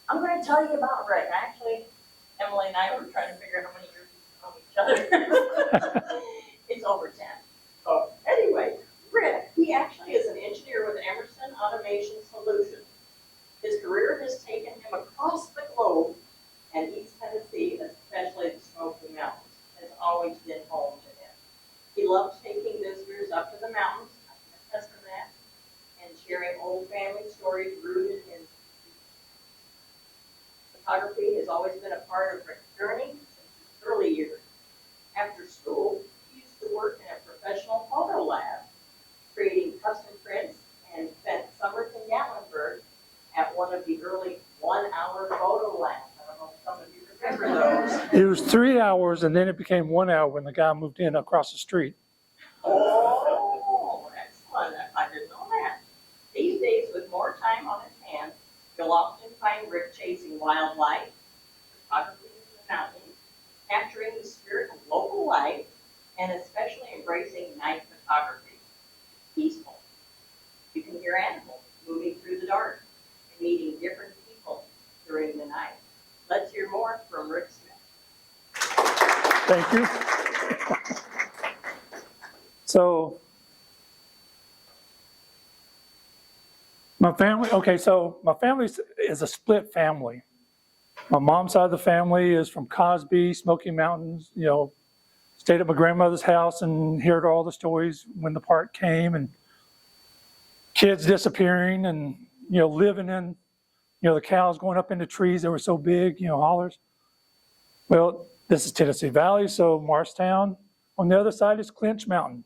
I'm going to tell you about Rick. Actually, Emily and I were trying to figure out how many years we've known each other. It's over 10. So anyway, Rick, he actually is an engineer with Emerson Automation Solutions. His career has taken him across the globe, and East Tennessee, especially the Smoky Mountains, has always been home to him. He loves taking visitors up to the mountains, I can attest to that, and sharing old family stories rooted in photography has always been a part of Rick's journey since his early years. After school, he used to work in a professional photo lab, creating custom prints, and spent summers in Gatlinburg at one of the early 1-hour photo labs. I don't know if some of you remember those. It was 3 hours, and then it became 1 hour when the guy moved in across the street. Oh, excellent. I didn't know that. These days, with more time on his hands, you'll often find Rick chasing wildlife, photography in the mountains, capturing the spirit of local life, and especially embracing night photography. Peaceful. You can hear animals moving through the dark and meeting different people during the night. Let's hear more from Rick Smith. Thank you. So, my family is a split family. My mom's side of the family is from Cosby, Smoky Mountains, stayed at my grandmother's house and heard all the stories when the park came and kids disappearing and, living in, the cows going up into trees that were so big, hollers. Well, this is Tennessee Valley, so Morristown. On the other side is Clinch Mountain.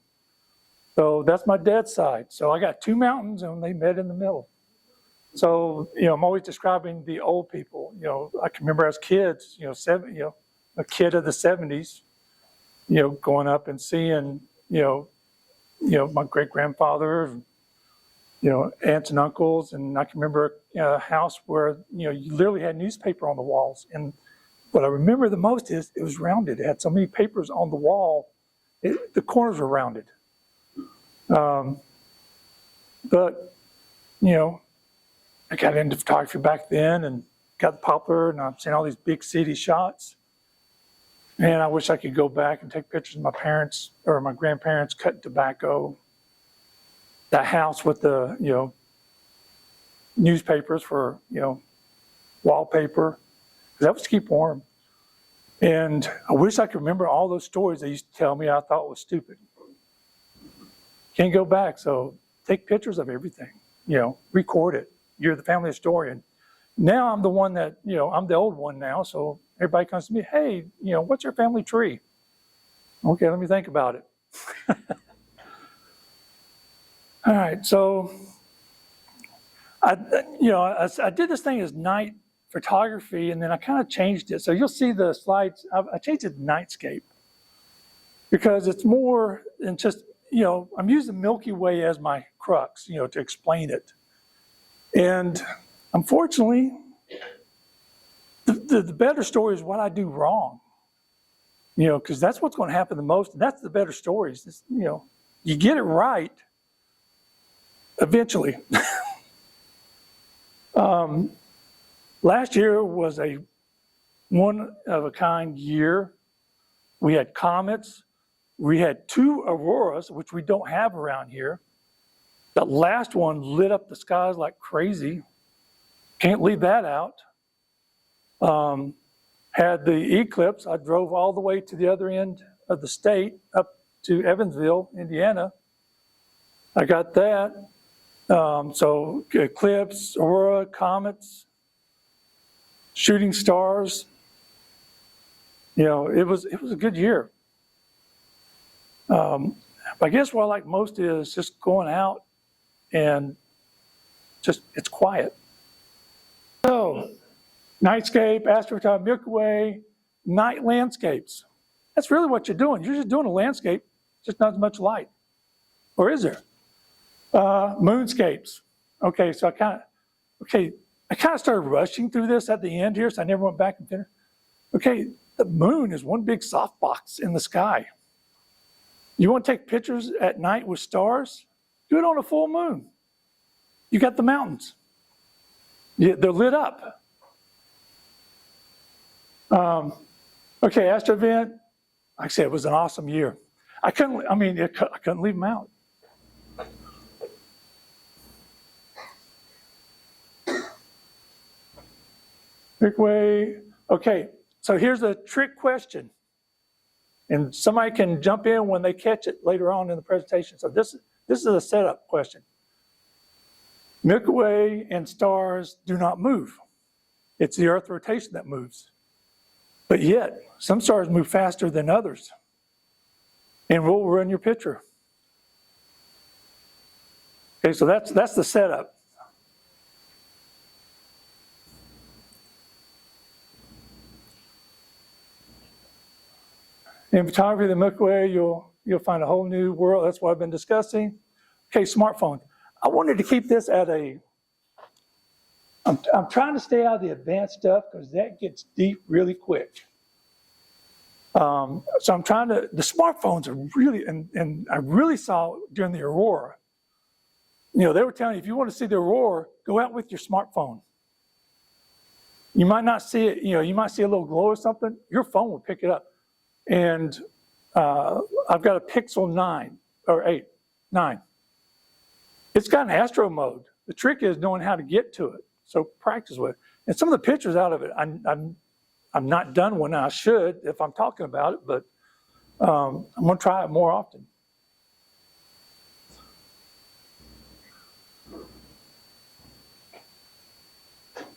So that's my dad's side. So I got two mountains and they met in the middle. So, I'm always describing the old people. I can remember as kids, a kid of the 70s, going up and seeing, my great-grandfather, aunts and uncles. And I can remember a house where, you literally had newspaper on the walls. And what I remember the most is it was rounded. It had so many papers on the wall, the corners were rounded. But, I got into photography back then and got the poplar, and I'm seeing all these big city shots. And I wish I could go back and take pictures of my parents or my grandparents cutting tobacco. That house with the, newspapers for, wallpaper, because that was to keep warm. And I wish I could remember all those stories they used to tell me I thought was stupid. Can't go back, so take pictures of everything, record it. You're the family historian. Now I'm the one that, I'm the old one now, so everybody comes to me, hey, what's your family tree? Okay, let me think about it. All right, so I did this thing as night photography, and then I kind of changed it. So you'll see the slides, I changed it to Nightscape because it's more than just, I'm using Milky Way as my crux, to explain it. And unfortunately, the better story is what I do wrong, because that's what's going to happen the most. And that's the better stories. It's, you get it right eventually. Last year was a one-of-a-kind year. We had comets. We had 2 auroras, which we don't have around here. The last one lit up the skies like crazy. Can't leave that out. Had the eclipse. I drove all the way to the other end of the state, up to Evansville, Indiana. I got that. So eclipse, aurora, comets, shooting stars. It was a good year. I guess what I like most is just going out and it's quiet. So, nightscape, astrophotography, Milky Way, night landscapes. That's really what you're doing. You're just doing a landscape, just not as much light. Or is there? Moonscapes. Okay, so I kind of started rushing through this at the end here, so I never went back and finished. Okay, the moon is one big softbox in the sky. You want to take pictures at night with stars? Do it on a full moon. You got the mountains. They're lit up. Okay, Astro event, like I said, it was an awesome year. I couldn't leave them out. Big way. Okay, so here's a trick question. And somebody can jump in when they catch it later on in the presentation. So this is a setup question. Milky Way and stars do not move. It's the Earth rotation that moves. But yet, some stars move faster than others. And we'll run your picture. Okay, so that's the setup. In photography of the Milky Way, you'll find a whole new world. That's what I've been discussing. Okay, smartphone. I wanted to keep this at I'm trying to stay out of the advanced stuff because that gets deep really quick. So I'm trying to, the smartphones are really, and I really saw during the aurora, they were telling you, if you want to see the aurora, go out with your smartphone. You might not see it, you might see a little glow or something, your phone will pick it up. And I've got a Pixel 9 or 8, 9. It's got an astro mode. The trick is knowing how to get to it. So practice with it. And some of the pictures out of it, I'm not done one. I should if I'm talking about it, but I'm going to try it more often.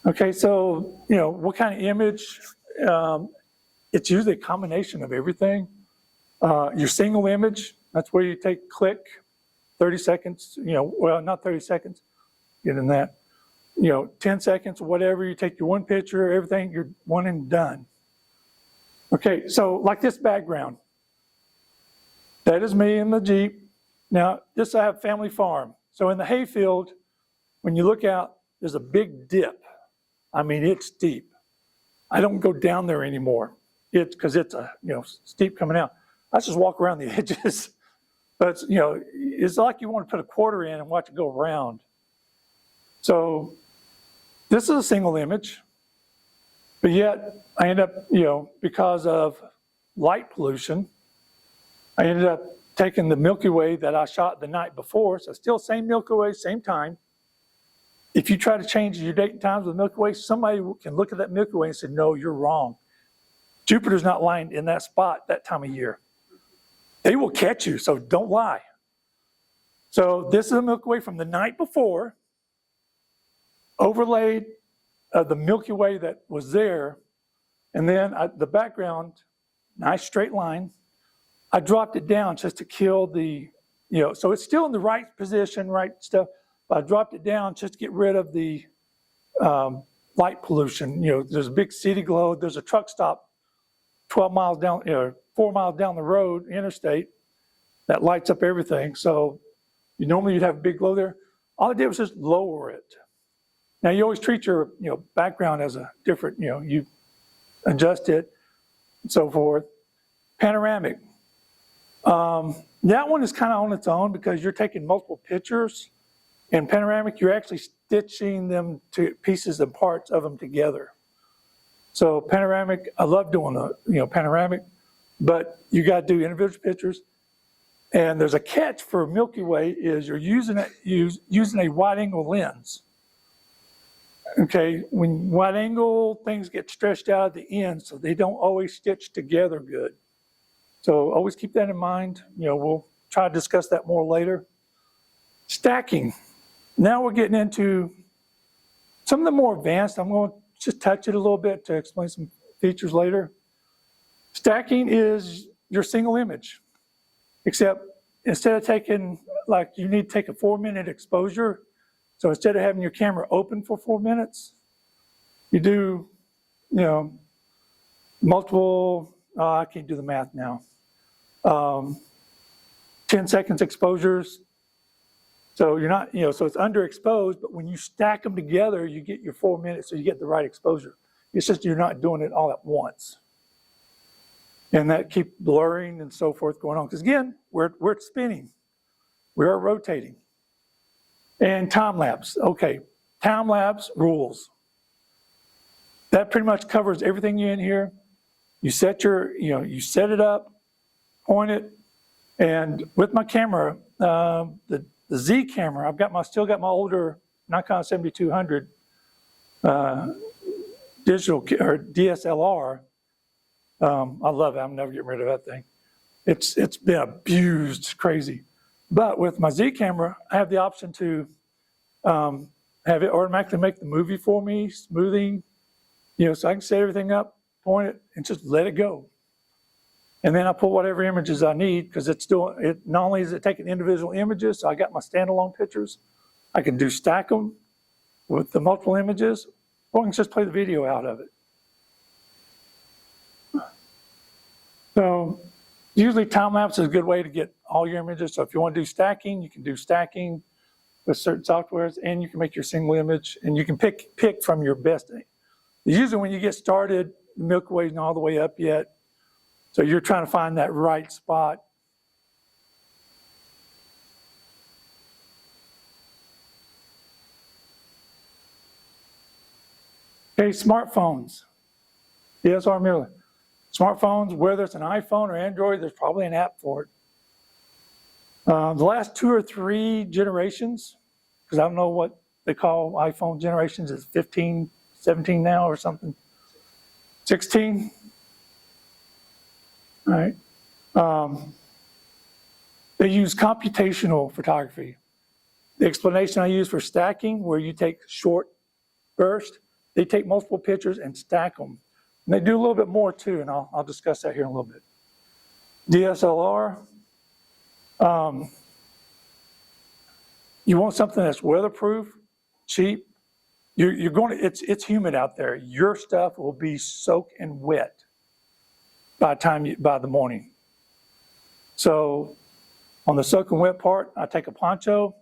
Okay, so what kind of image? It's usually a combination of everything. Your single image, that's where you take click, 30 seconds, well, not 30 seconds, get in that, 10 seconds or whatever, you take your one picture, everything, you're one and done. Okay, so like this background, that is me in the Jeep. Now, this I have family farm. So in the hayfield, when you look out, there's a big dip. I mean, it's steep. I don't go down there anymore. Because it's a steep coming out. I just walk around the edges. But it's like you want to put a quarter in and watch it go around. So this is a single image, but yet I end up, because of light pollution, I ended up taking the Milky Way that I shot the night before. So still same Milky Way, same time. If you try to change your date and times with the Milky Way, somebody can look at that Milky Way and say, no, you're wrong. Jupiter's not lying in that spot that time of year. They will catch you, so don't lie. So this is a Milky Way from the night before, overlaid the Milky Way that was there, and then the background, nice straight line. I dropped it down just to kill the, so it's still in the right position, right stuff, but I dropped it down just to get rid of the light pollution. There's a big city glow, there's a truck stop 12 miles down, 4 miles down the road, interstate, that lights up everything. So normally you'd have a big glow there. All I did was just lower it. Now you always treat your background as a different, you adjust it and so forth. Panoramic. That one is kind of on its own because you're taking multiple pictures. In panoramic, you're actually stitching them to pieces and parts of them together. So panoramic, I love doing panoramic, but you got to do individual pictures. And there's a catch for Milky Way is you're using a wide angle lens. Okay, when wide angle things get stretched out at the end, so they don't always stitch together good. So always keep that in mind. We'll try to discuss that more later. Stacking. Now we're getting into some of the more advanced. I'm going to just touch it a little bit to explain some features later. Stacking is your single image, except instead of taking, like you need to take a 4-minute exposure. So instead of having your camera open for 4 minutes, you do, multiple, I can't do the math now, 10 seconds exposures. So you're not, so it's underexposed, but when you stack them together, you get your 4 minutes, so you get the right exposure. It's just you're not doing it all at once. And that keeps blurring and so forth going on. Because again, we're spinning. We are rotating. And time lapse. Okay, time lapse rules. That pretty much covers everything in here. You set you set it up, point it, and with my camera, the Z camera, still got my older Nikon 7200 digital or DSLR. I love it. I'm never getting rid of that thing. It's been abused, it's crazy. But with my Z camera, I have the option to have it automatically make the movie for me, smoothing, so I can set everything up, point it, and just let it go. And then I put whatever images I need, because not only is it taking individual images, so I got my standalone pictures, I can stack them with the multiple images, or I can just play the video out of it. So usually time-lapse is a good way to get all your images. So if you want to do stacking, you can do stacking with certain softwares, and you can make your single image, and you can pick from your best. Usually when you get started, the Milky Way isn't all the way up yet, so you're trying to find that right spot. Okay, smartphones. DSLR mirrorless. Smartphones, whether it's an iPhone or Android, there's probably an app for it. The last 2 or 3 generations, because I don't know what they call iPhone generations, is 15, 17 now or something. 16? All right. They use computational photography. The explanation I use for stacking, where you take short bursts, they take multiple pictures and stack them. And they do a little bit more too, and I'll discuss that here in a little bit. DSLR, you want something that's weatherproof, cheap. It's humid out there. Your stuff will be soaked and wet by the morning. So on the soak and wet part, I take a poncho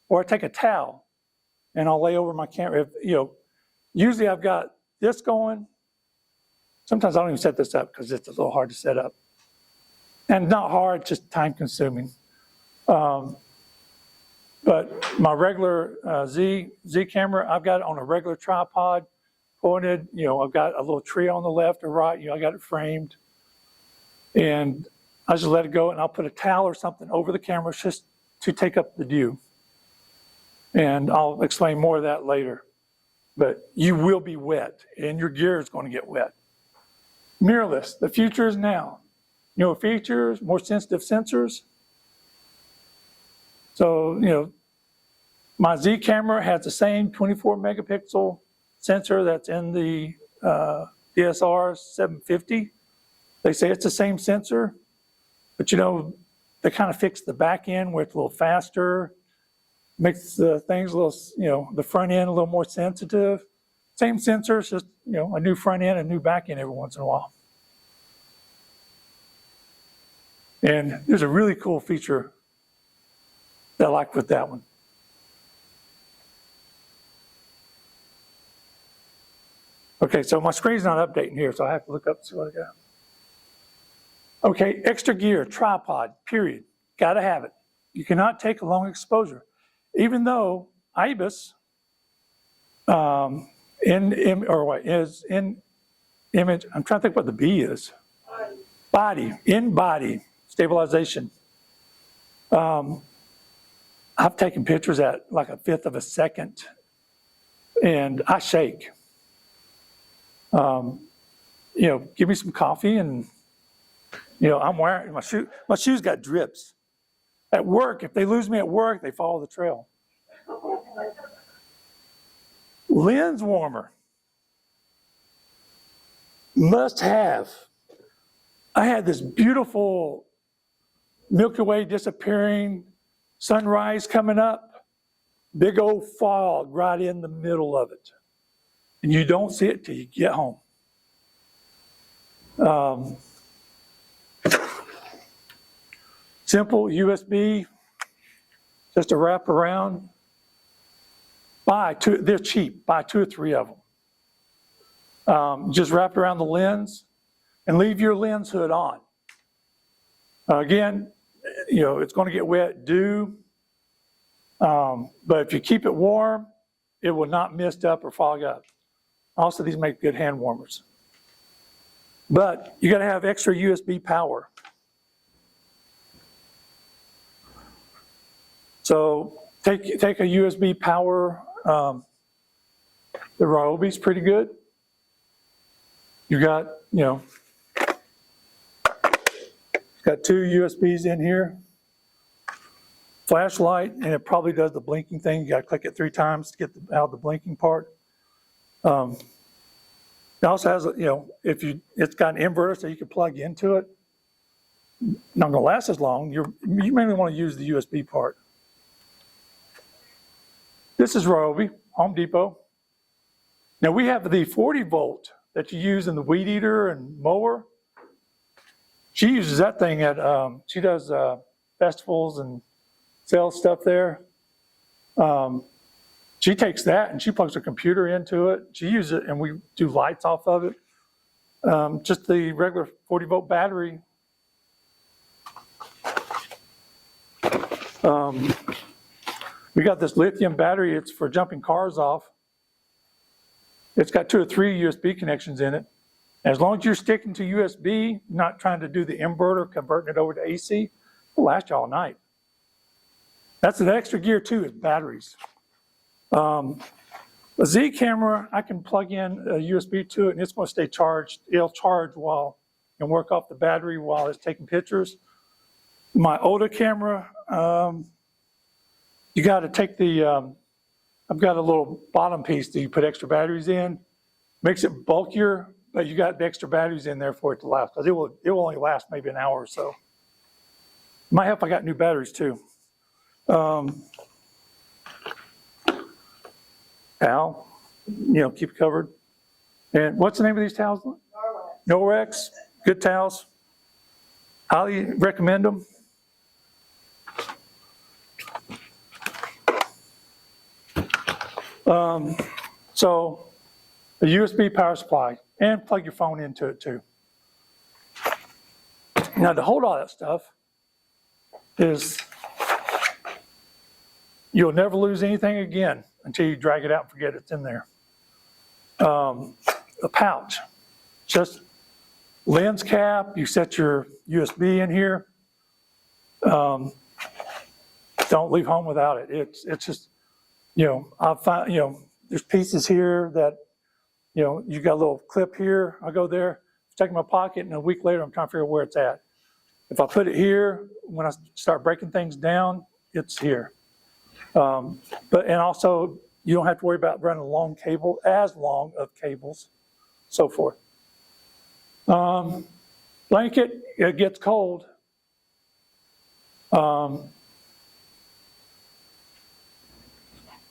or I take a towel and I'll lay over my camera. Usually I've got this going. Sometimes I don't even set this up because it's a little hard to set up. And not hard, just time consuming. But my regular Z camera, I've got it on a regular tripod, pointed. I've got a little tree on the left or right. I got it framed. And I just let it go, and I'll put a towel or something over the camera just to take up the view. And I'll explain more of that later. But you will be wet, and your gear is going to get wet. Mirrorless, the future is now. Newer features, more sensitive sensors. So, my Z camera has the same 24 megapixel sensor that's in the DSLR 750. They say it's the same sensor, but they kind of fix the back end where it's a little faster, makes the things a little, the front end a little more sensitive. Same sensor, it's just, a new front end and a new back end every once in a while. And there's a really cool feature that I like with that one. Okay, so my screen's not updating here, so I have to look up and see what I got. Okay, extra gear, tripod, period. Got to have it. You cannot take a long exposure. Even though IBIS is in image, I'm trying to think what the B is. In body stabilization. I've taken pictures at like 1/5 of a second, and I shake. Give me some coffee, and I'm wearing my shoe. My shoes got drips. At work, if they lose me at work, they follow the trail. Lens warmer. Must have. I had this beautiful Milky Way disappearing, sunrise coming up, big old fog right in the middle of it. And you don't see it till you get home. Simple USB, just to wrap around. They're cheap, buy 2 or 3 of them. Just wrap around the lens and leave your lens hood on. Again, it's going to get wet, dew, but if you keep it warm, it will not mist up or fog up. Also, these make good hand warmers. But you got to have extra USB power. So take a USB power. The Ryobi's pretty good. You got, got 2 USBs in here. Flashlight, and it probably does the blinking thing. You got to click it 3 times to get out the blinking part. It also has, it's got an inverter so you can plug into it. Not going to last as long. You mainly want to use the USB part. This is Ryobi, Home Depot. Now we have the 40 volt that you use in the weed eater and mower. She uses that thing at, she does festivals and sells stuff there. She takes that and she plugs her computer into it. She uses it and we do lights off of it. Just the regular 40 volt battery. We got this lithium battery. It's for jumping cars off. It's got 2 or 3 USB connections in it. As long as you're sticking to USB, not trying to do the inverter, converting it over to AC, it'll last you all night. That's an extra gear too, is batteries. A Z camera, I can plug in a USB to it and it's going to stay charged. It'll charge and work off the battery while it's taking pictures. My older camera, you got to take I've got a little bottom piece that you put extra batteries in. Makes it bulkier, but you got the extra batteries in there for it to last, because it will only last maybe an hour or so. Might help I got new batteries too. Towel, keep it covered. And what's the name of these towels? Norwex. Good towels. Highly recommend them. So a USB power supply, and plug your phone into it too. Now to hold all that stuff is, you'll never lose anything again until you drag it out and forget it's in there. A pouch, just lens cap, you set your USB in here. Don't leave home without it. It's just, I'll find, there's pieces here that, you got a little clip here, I'll go there, check my pocket, and a week later I'm trying to figure out where it's at. If I put it here, when I start breaking things down, it's here. And also, you don't have to worry about running a long cable, as long of cables, so forth. Blanket, it gets cold.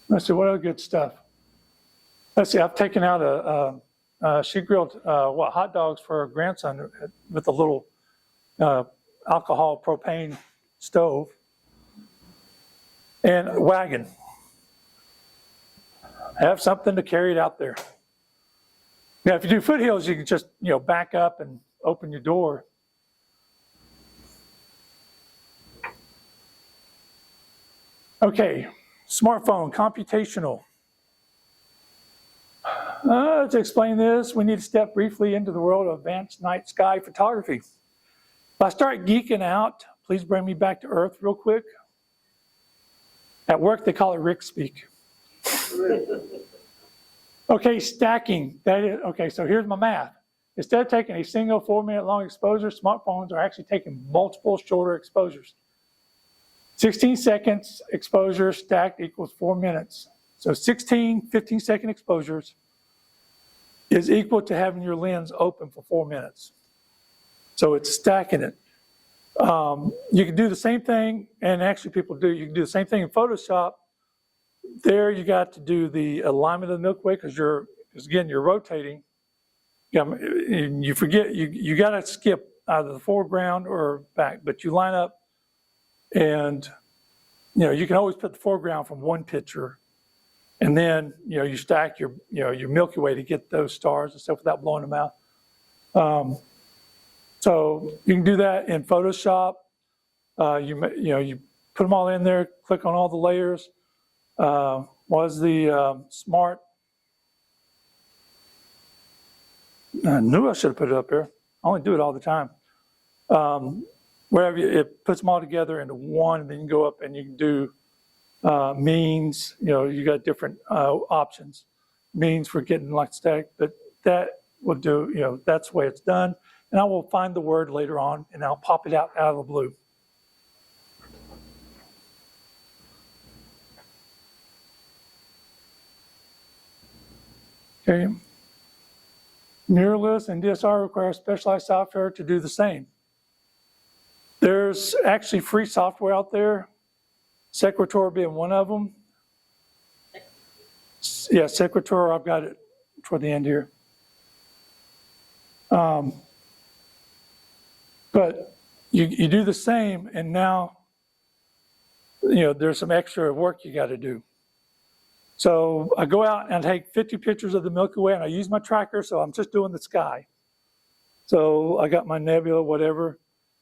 Let's see, what other good stuff? Let's see, I've taken out she grilled hot dogs for her grandson with a little alcohol propane stove. And a wagon. Have something to carry it out there. Now, if you do foothills, you can just, back up and open your door. Okay, smartphone, computational. To explain this, we need to step briefly into the world of advanced night sky photography. If I start geeking out, please bring me back to earth real quick. At work, they call it Rick speak. Okay, stacking. Okay, so here's my math. Instead of taking a single 4-minute long exposure, smartphones are actually taking multiple shorter exposures. 16 seconds exposure stacked equals 4 minutes. So 16 15-second exposures is equal to having your lens open for 4 minutes. So it's stacking it. You can do the same thing, and actually people do. You can do the same thing in Photoshop. There you got to do the alignment of the Milky Way because again, you're rotating. You forget, you got to skip either the foreground or back, but you line up and, you can always put the foreground from one picture and then, you stack your Milky Way to get those stars and stuff without blowing them out. So you can do that in Photoshop. You put them all in there, click on all the layers. Was the smart? I knew I should have put it up there. I only do it all the time. Wherever it puts them all together into one, and then you can go up and you can do means. You got different options. Means for getting like static, but that will do. That's the way it's done. And I will find the word later on, and I'll pop it out of the blue. Okay. Mirrorless and DSR require specialized software to do the same. There's actually free software out there, CCOR being one of them. Yeah, CCOR, I've got it toward the end here. But you do the same, and now, there's some extra work you got to do. So I go out and I take 50 pictures of the Milky Way, and I use my tracker, so I'm just doing the sky. So I got my nebula, whatever.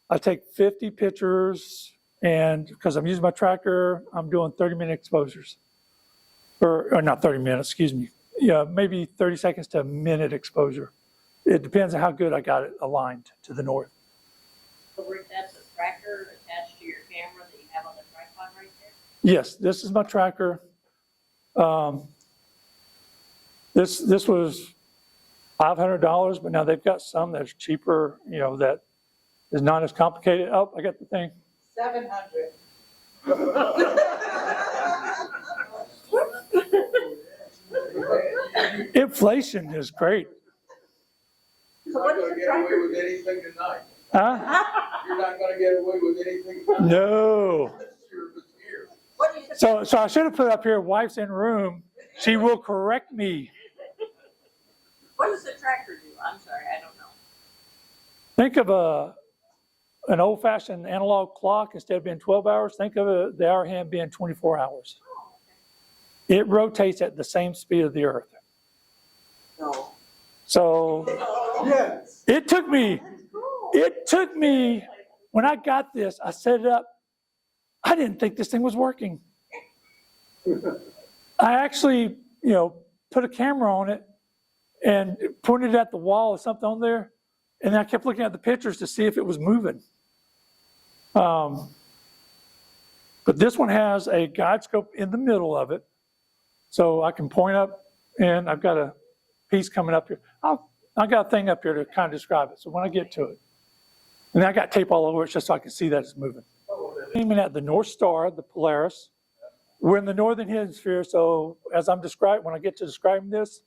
I take 50 pictures, and because I'm using my tracker, I'm doing 30-minute exposures. Or not 30 minutes, excuse me. Yeah, maybe 30 seconds to a minute exposure. It depends on how good I got it aligned to the north. So Rick, that's a tracker attached to your camera that you have on the tripod right there? Yes, this is my tracker. This was $500, but now they've got some that's cheaper, that is not as complicated. Oh, I got the thing. 700. Inflation is great. You're not going to get away with anything tonight. Huh? You're not going to get away with anything tonight. No. What do you So I should have put up here, wife's in room. She will correct me. What does the tracker do? I'm sorry, I don't know. Think of an old-fashioned analog clock. Instead of being 12 hours, think of the hour hand being 24 hours. Oh, okay. It rotates at the same speed of the Earth. No. So Yes. it took me, when I got this, I set it up. I didn't think this thing was working. I actually, put a camera on it and pointed at the wall or something on there. And then I kept looking at the pictures to see if it was moving. But this one has a guide scope in the middle of it. So I can point up, and I've got a piece coming up here. I got a thing up here to kind of describe it. So when I get to it, and I got tape all over it just so I can see that it's moving. Aiming at the North Star, the Polaris. We're in the northern hemisphere, so as I'm describing, when I get to describing this,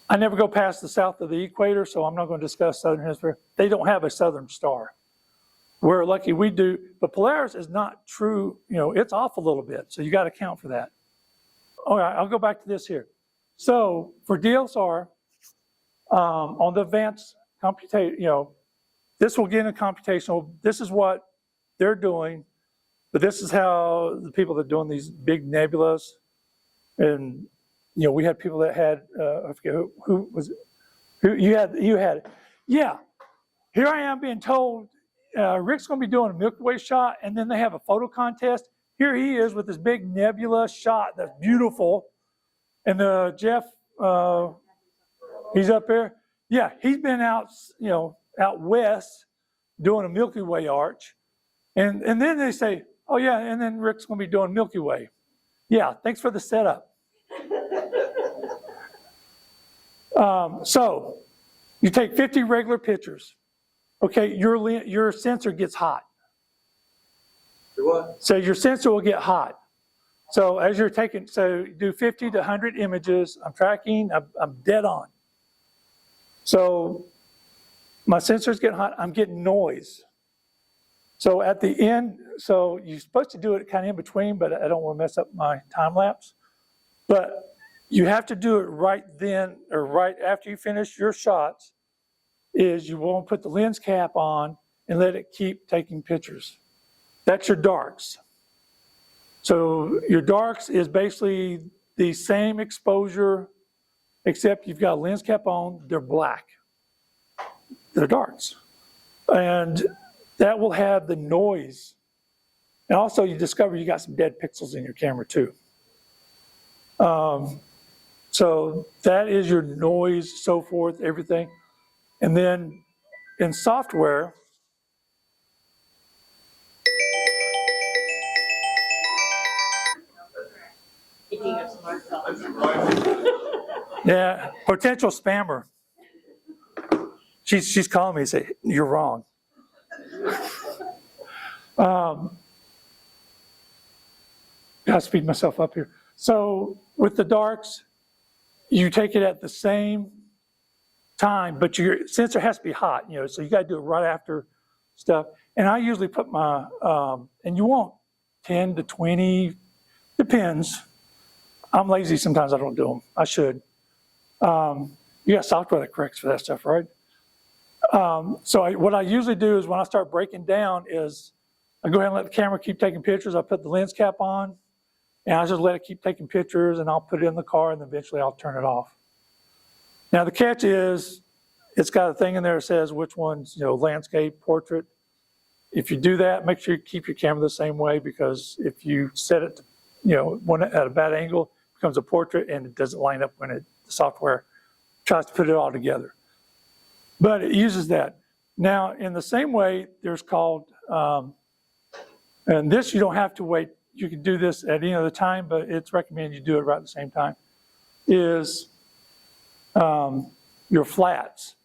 I never go past the south of the equator, so I'm not going to discuss southern hemisphere. They don't have a southern star. We're lucky we do, but Polaris is not true. It's off a little bit, so you got to account for that. All right, I'll go back to this here. So for DSR, on the advanced computation, this will get into computational. This is what they're doing, but this is how the people that are doing these big nebulas, and we had people that had I forget who was it? Who you had. Yeah, here I am being told Rick's going to be doing a Milky Way shot, and then they have a photo contest. Here he is with this big nebula shot that's beautiful, and Jeff, he's up there. Yeah, he's been out, out west doing a Milky Way arch, and then they say, oh yeah, and then Rick's going to be doing Milky Way. Yeah, thanks for the setup. So you take 50 regular pictures. Okay, your sensor gets hot. What? So your sensor will get hot. So as you're taking, so you do 50 to 100 images. I'm tracking. I'm dead on. So my sensor's getting hot. I'm getting noise. So at the end, so you're supposed to do it kind of in between, but I don't want to mess up my time lapse. But you have to do it right then or right after you finish your shots. Is you won't put the lens cap on and let it keep taking pictures. That's your darks. So your darks is basically the same exposure, except you've got a lens cap on, they're black. They're darks. And that will have the noise. And also you discover you got some dead pixels in your camera too. So that is your noise, so forth, everything. And then in software, Speaking of smartphones. That's surprising. yeah, potential spammer. She's calling me and say, you're wrong. Gotta speed myself up here. So with the darks, you take it at the same time, but your sensor has to be hot, so you gotta do it right after stuff. And I usually put my, and you want 10 to 20, depends. I'm lazy sometimes, I don't do them, I should. You got software that corrects for that stuff, right? What I usually do is when I start breaking down is I go ahead and let the camera keep taking pictures. I put the lens cap on and I just let it keep taking pictures and I'll put it in the car and eventually I'll turn it off. Now the catch is it's got a thing in there that says which one's, landscape, portrait. If you do that, make sure you keep your camera the same way, because if you set it, one at a bad angle, it becomes a portrait and it doesn't line up when the software tries to put it all together. But it uses that. Now, in the same way, there's called, and this you don't have to wait. You can do this at any other time, but it's recommended you do it right at the same time, is your flats.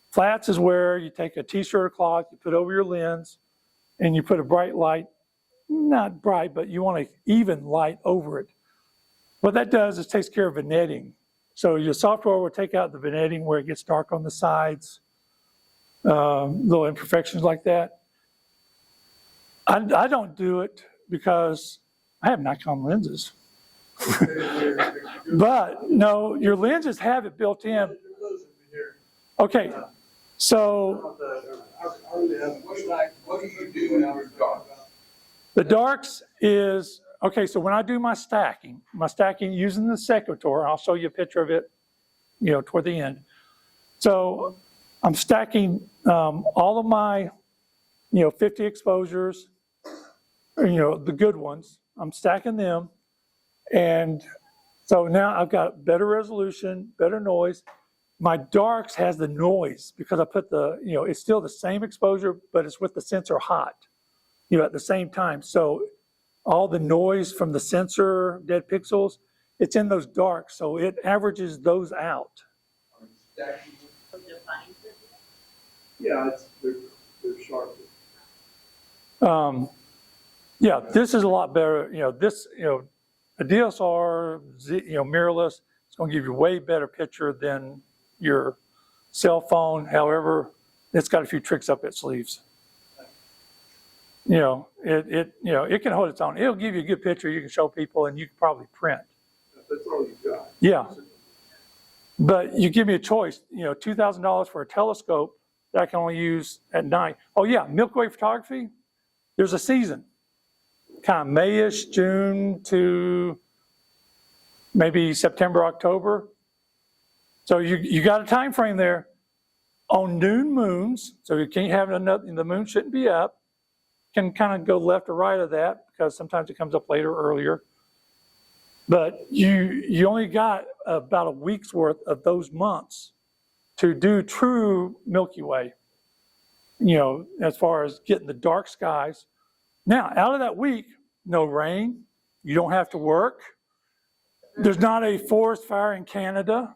Flats is where you take a t-shirt or cloth, you put over your lens, and you put a bright light, not bright, but you want an even light over it. What that does is takes care of vignetting. So your software will take out the vignetting where it gets dark on the sides, little imperfections like that. I don't do it because I have Nikon lenses. But no, your lenses have it built in. Okay, so What do you do with your dark? the darks is, okay, so when I do my stacking using the CCOR, I'll show you a picture of it, toward the end. So I'm stacking all of my, 50 exposures, the good ones. I'm stacking them. And so now I've got better resolution, better noise. My darks has the noise because I put it's still the same exposure, but it's with the sensor hot, at the same time. So all the noise from the sensor, dead pixels, it's in those darks. So it averages those out. Yeah, they're sharp. Yeah, this is a lot better. A DSLR, mirrorless, it's going to give you a way better picture than your cell phone. However, it's got a few tricks up its sleeves. It can hold its own. It'll give you a good picture you can show people, and you can probably print. That's all you've got. Yeah. But you give me a choice, $2,000 for a telescope that I can only use at night. Oh yeah, Milky Way photography, there's a season, kind of May-ish, June to maybe September, October. So you got a time frame there. On noon moons, so you can't have another, the moon shouldn't be up. Can kind of go left or right of that because sometimes it comes up later or earlier. But you only got about a week's worth of those months to do true Milky Way, as far as getting the dark skies. Now, out of that week, no rain, you don't have to work. There's not a forest fire in Canada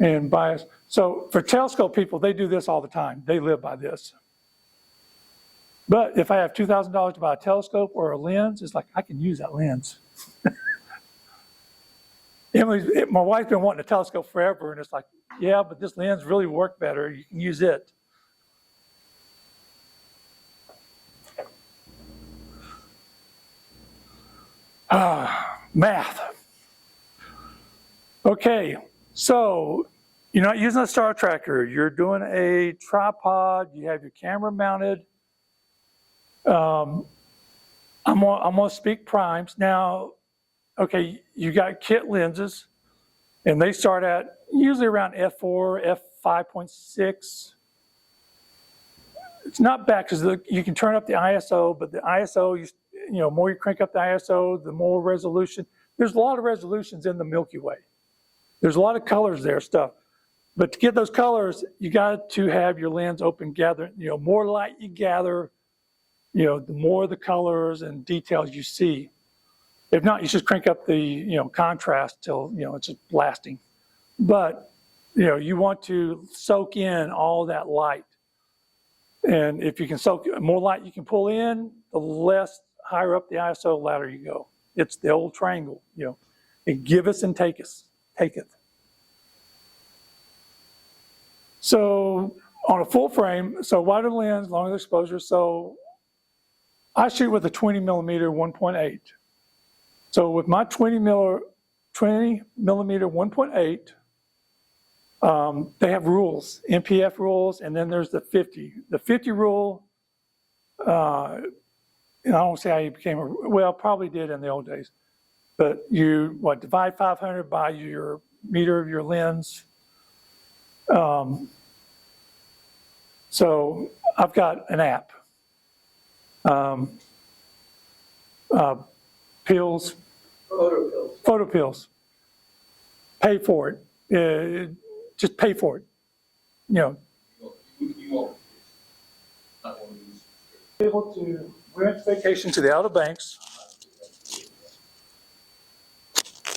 and bias. So for telescope people, they do this all the time. They live by this. But if I have $2,000 to buy a telescope or a lens, it's like, I can use that lens. My wife's been wanting a telescope forever, and it's like, yeah, but this lens really worked better. You can use it. Math. Okay, so you're not using a star tracker. You're doing a tripod. You have your camera mounted. I'm gonna speak primes. Now, okay, you got kit lenses, and they start at usually around f4, f5.6. It's not bad because you can turn up the ISO, but the ISO, more you crank up the ISO, the more resolution. There's a lot of resolutions in the Milky Way. There's a lot of colors there, stuff. But to get those colors, you got to have your lens open, gather, more light you gather, the more the colors and details you see. If not, you should crank up the, contrast till, it's just blasting. But, you want to soak in all that light. And if you can soak more light you can pull in, the less higher up the ISO ladder you go. It's the old triangle, it giveth and taketh. So on a full frame, so wider lens, longer exposure. So I shoot with a 20 millimeter 1.8. So with my 20 millimeter 1.8, they have rules, MPF rules, and then there's the 50. The 50 rule, and I don't say how you became well, probably did in the old days, but you divide 500 by your meter of your lens. So I've got an app. Pills. Photo pills. Pay for it. Just pay for it. You won't. Not one of these. Able to rent vacation to the Outer Banks.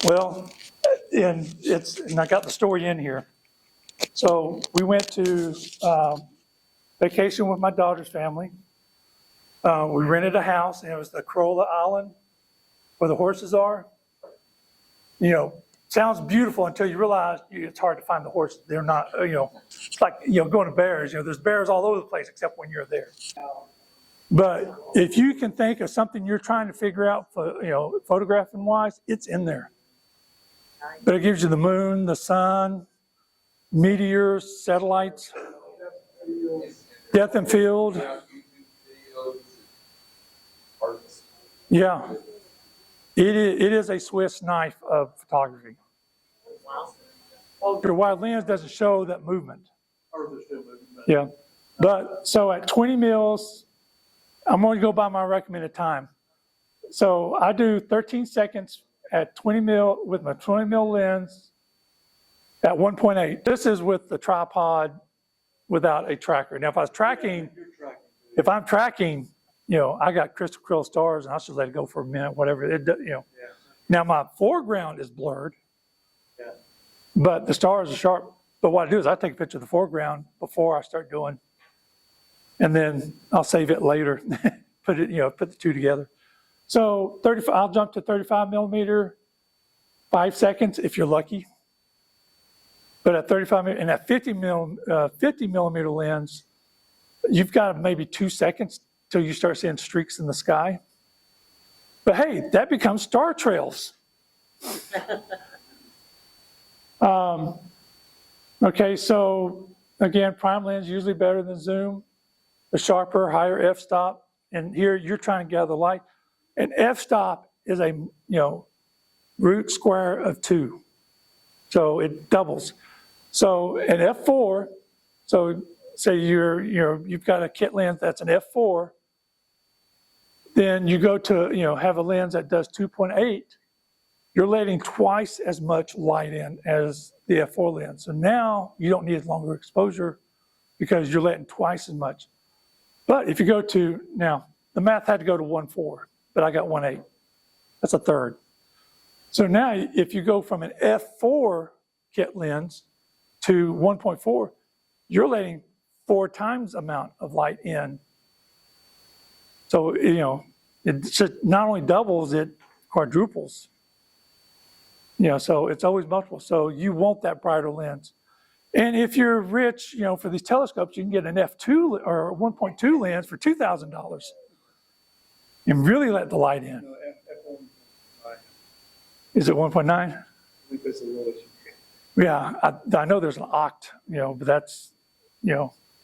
Well, and I got the story in here. So we went to vacation with my daughter's family. We rented a house, and it was the Corolla Island where the horses are. Sounds beautiful until you realize it's hard to find the horses. They're not, it's like, going to bears. There's bears all over the place except when you're there. But if you can think of something you're trying to figure out, photographing wise, it's in there. But it gives you the moon, the sun, meteors, satellites, depth and field. YouTube videos, arts. Yeah. It is a Swiss knife of photography. Your wide lens doesn't show that movement. Yeah. But so at 20 mils, I'm going to go by my recommended time. So I do 13 seconds at 20 mil with my 20 mil lens at 1.8. This is with the tripod without a tracker. Now, if I'm tracking, I got crystal clear stars and I should let it go for a minute, whatever. Now my foreground is blurred, but the stars are sharp. But what I do is I take a picture of the foreground before I start doing, and then I'll save it later, put the two together. So I'll jump to 35 millimeter, 5 seconds if you're lucky. But at 35 and at 50 millimeter lens, you've got maybe 2 seconds till you start seeing streaks in the sky. But hey, that becomes star trails. Okay, so again, prime lens usually better than zoom. The sharper, higher f-stop. And here you're trying to gather light. And f-stop is a root square of 2. So it doubles. So an f4, so say you've got a kit lens that's an f4, then you go to have a lens that does 2.8, you're letting twice as much light in as the f4 lens. So now you don't need longer exposure because you're letting twice as much. But if you go to, now the math had to go to 1.4, but I got 1.8. That's a third. So now if you go from an f4 kit lens to 1.4, you're letting 4 times amount of light in. So, it just not only doubles, it quadruples. So it's always multiple. So you want that brighter lens. And if you're rich, for these telescopes, you can get an f2 or 1.2 lens for $2,000 and really let the light in. Is it 1.9? I think that's a little. Yeah, I know there's an oct, but that's,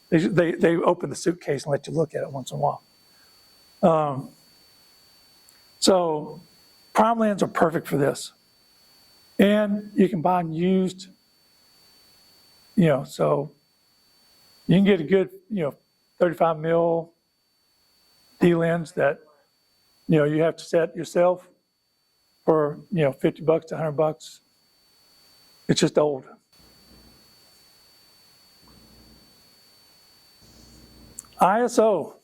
they open the suitcase and let you look at it once in a while. So prime lens are perfect for this. And you can buy them used, so you can get a good, 35 mil D lens that, you have to set yourself for, $50 to $100. It's just old. ISO.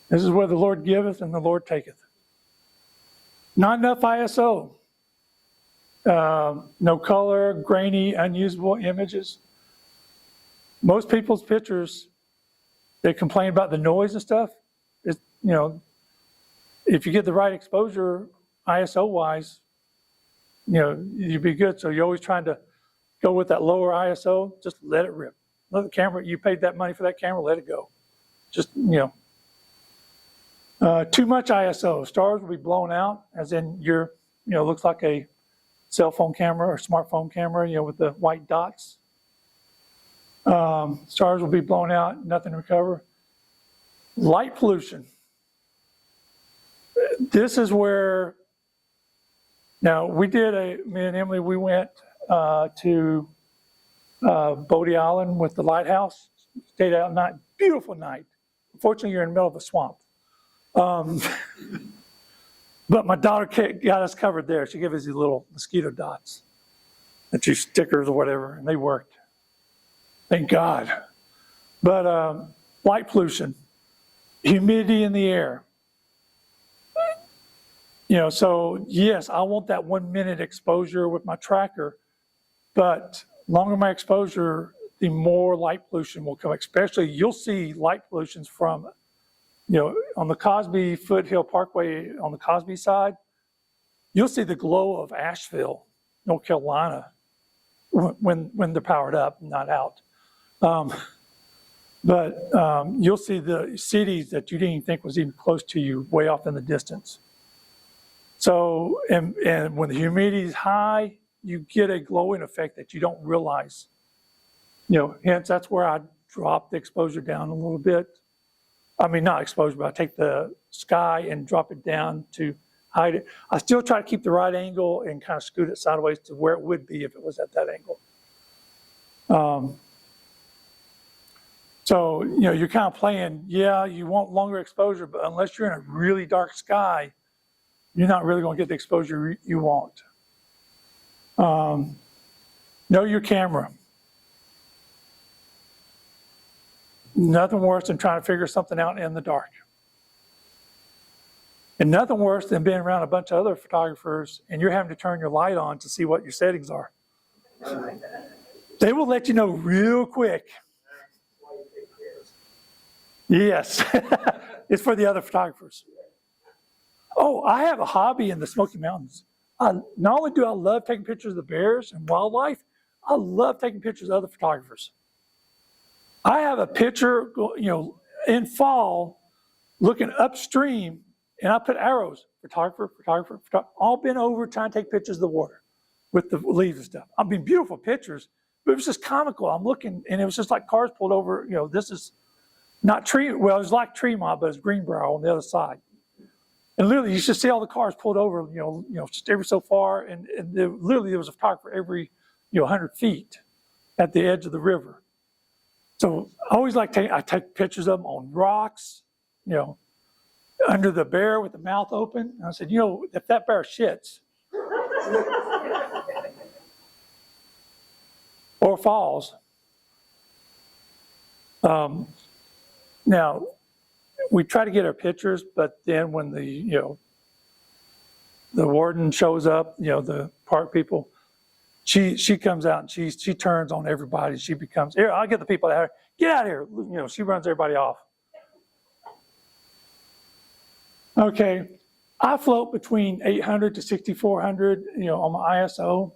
This is where the Lord giveth and the Lord taketh. Not enough ISO. No color, grainy, unusable images. Most people's pictures, they complain about the noise and stuff. It's, if you get the right exposure, ISO-wise, you'd be good. So you're always trying to go with that lower ISO, just let it rip. Let the camera, you paid that money for that camera, let it go. Just, too much ISO. Stars will be blown out, as in looks like a cell phone camera or smartphone camera, with the white dots. Stars will be blown out, nothing to recover. Light pollution. This is where, now me and Emily, we went to Bodie Island with the lighthouse, stayed out at night, beautiful night. Unfortunately, you're in the middle of a swamp. But my daughter got us covered there. She gave us these little mosquito dots, that you stickers or whatever, and they worked. Thank God. But light pollution, humidity in the air. So yes, I want that 1 minute exposure with my tracker, but longer my exposure, the more light pollution will come. Especially, you'll see light pollutions from, on the Cosby Foothill Parkway on the Cosby side, you'll see the glow of Asheville, North Carolina, when they're powered up, not out. But you'll see the cities that you didn't even think was even close to you, way off in the distance. So, and when the humidity is high, you get a glowing effect that you don't realize. Hence that's where I drop the exposure down a little bit. I mean, not exposure, but I take the sky and drop it down to hide it. I still try to keep the right angle and kind of scoot it sideways to where it would be if it was at that angle. So, you're kind of playing, you want longer exposure, but unless you're in a really dark sky, you're not really going to get the exposure you want. Know your camera. Nothing worse than trying to figure something out in the dark. And nothing worse than being around a bunch of other photographers and you're having to turn your light on to see what your settings are. They will let you know real quick. Yes, it's for the other photographers. Oh, I have a hobby in the Smoky Mountains. Not only do I love taking pictures of the bears and wildlife, I love taking pictures of other photographers. I have a picture, in fall, looking upstream, and I put arrows, photographer, all been over trying to take pictures of the water with the leaves and stuff. I mean, beautiful pictures, but it was just comical. I'm looking, and it was just like cars pulled over. This is not tree, well, it was like Tremont, but it's Greenbrier on the other side. And literally, you should see all the cars pulled over, just every so far, and literally there was a photographer every, 100 feet at the edge of the river. So I always I take pictures of them on rocks, under the bear with the mouth open. And I said, if that bear shits or falls, now we try to get our pictures, but then when the warden shows up, the park people, she comes out and she turns on everybody. She becomes, here, I'll get the people out here. Get out of here. She runs everybody off. Okay, I float between 800 to 6400, on my ISO.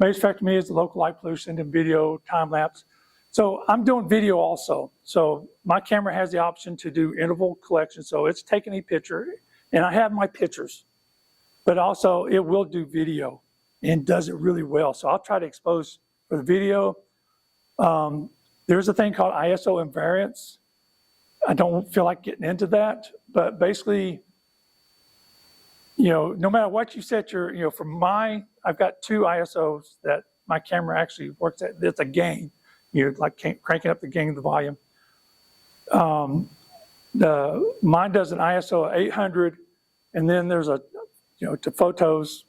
Major factor to me is the local light pollution and video time lapse. So I'm doing video also. So my camera has the option to do interval collection. So it's taking a picture, and I have my pictures, but also it will do video and does it really well. So I'll try to expose for the video. There's a thing called ISO invariance. I don't feel like getting into that, but basically, no matter what you set your, I've got 2 ISOs that my camera actually works at. It's a gain, like cranking up the gain of the volume. Mine does an ISO of 800, and then there's to photos.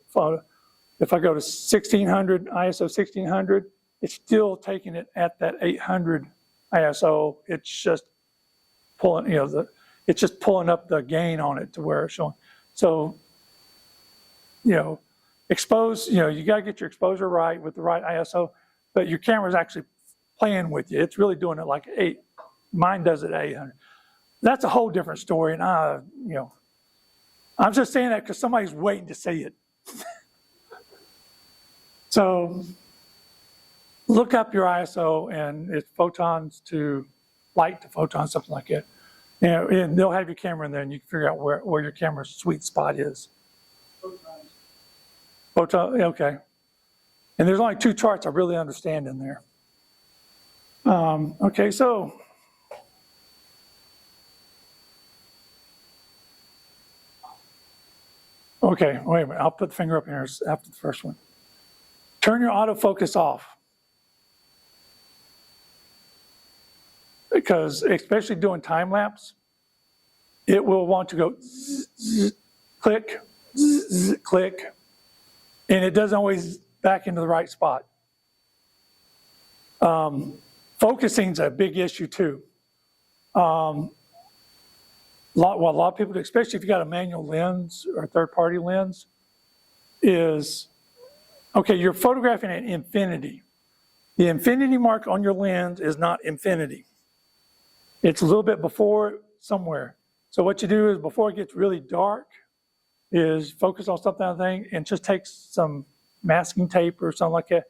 If I go to 1600, ISO 1600, it's still taking it at that 800 ISO. It's just pulling, it's just pulling up the gain on it to where it's showing. So, expose, you got to get your exposure right with the right ISO, but your camera's actually playing with you. It's really doing it like mine does it at 800. That's a whole different story. And I'm just saying that because somebody's waiting to see it. So look up your ISO, and it's photons to light to photons, something like that. And they'll have your camera in there, and you can figure out where your camera's sweet spot is. Photon, okay. And there's only 2 charts I really understand in there. Okay, so okay, wait a minute. I'll put the finger up here after the first one. Turn your autofocus off. Because especially doing time lapse, it will want to go click, click, and it doesn't always back into the right spot. Focusing is a big issue too. A lot of people, especially if you got a manual lens or a third-party lens, is, okay, you're photographing at infinity. The infinity mark on your lens is not infinity. It's a little bit before somewhere. So what you do is before it gets really dark is focus on something and just take some masking tape or something like that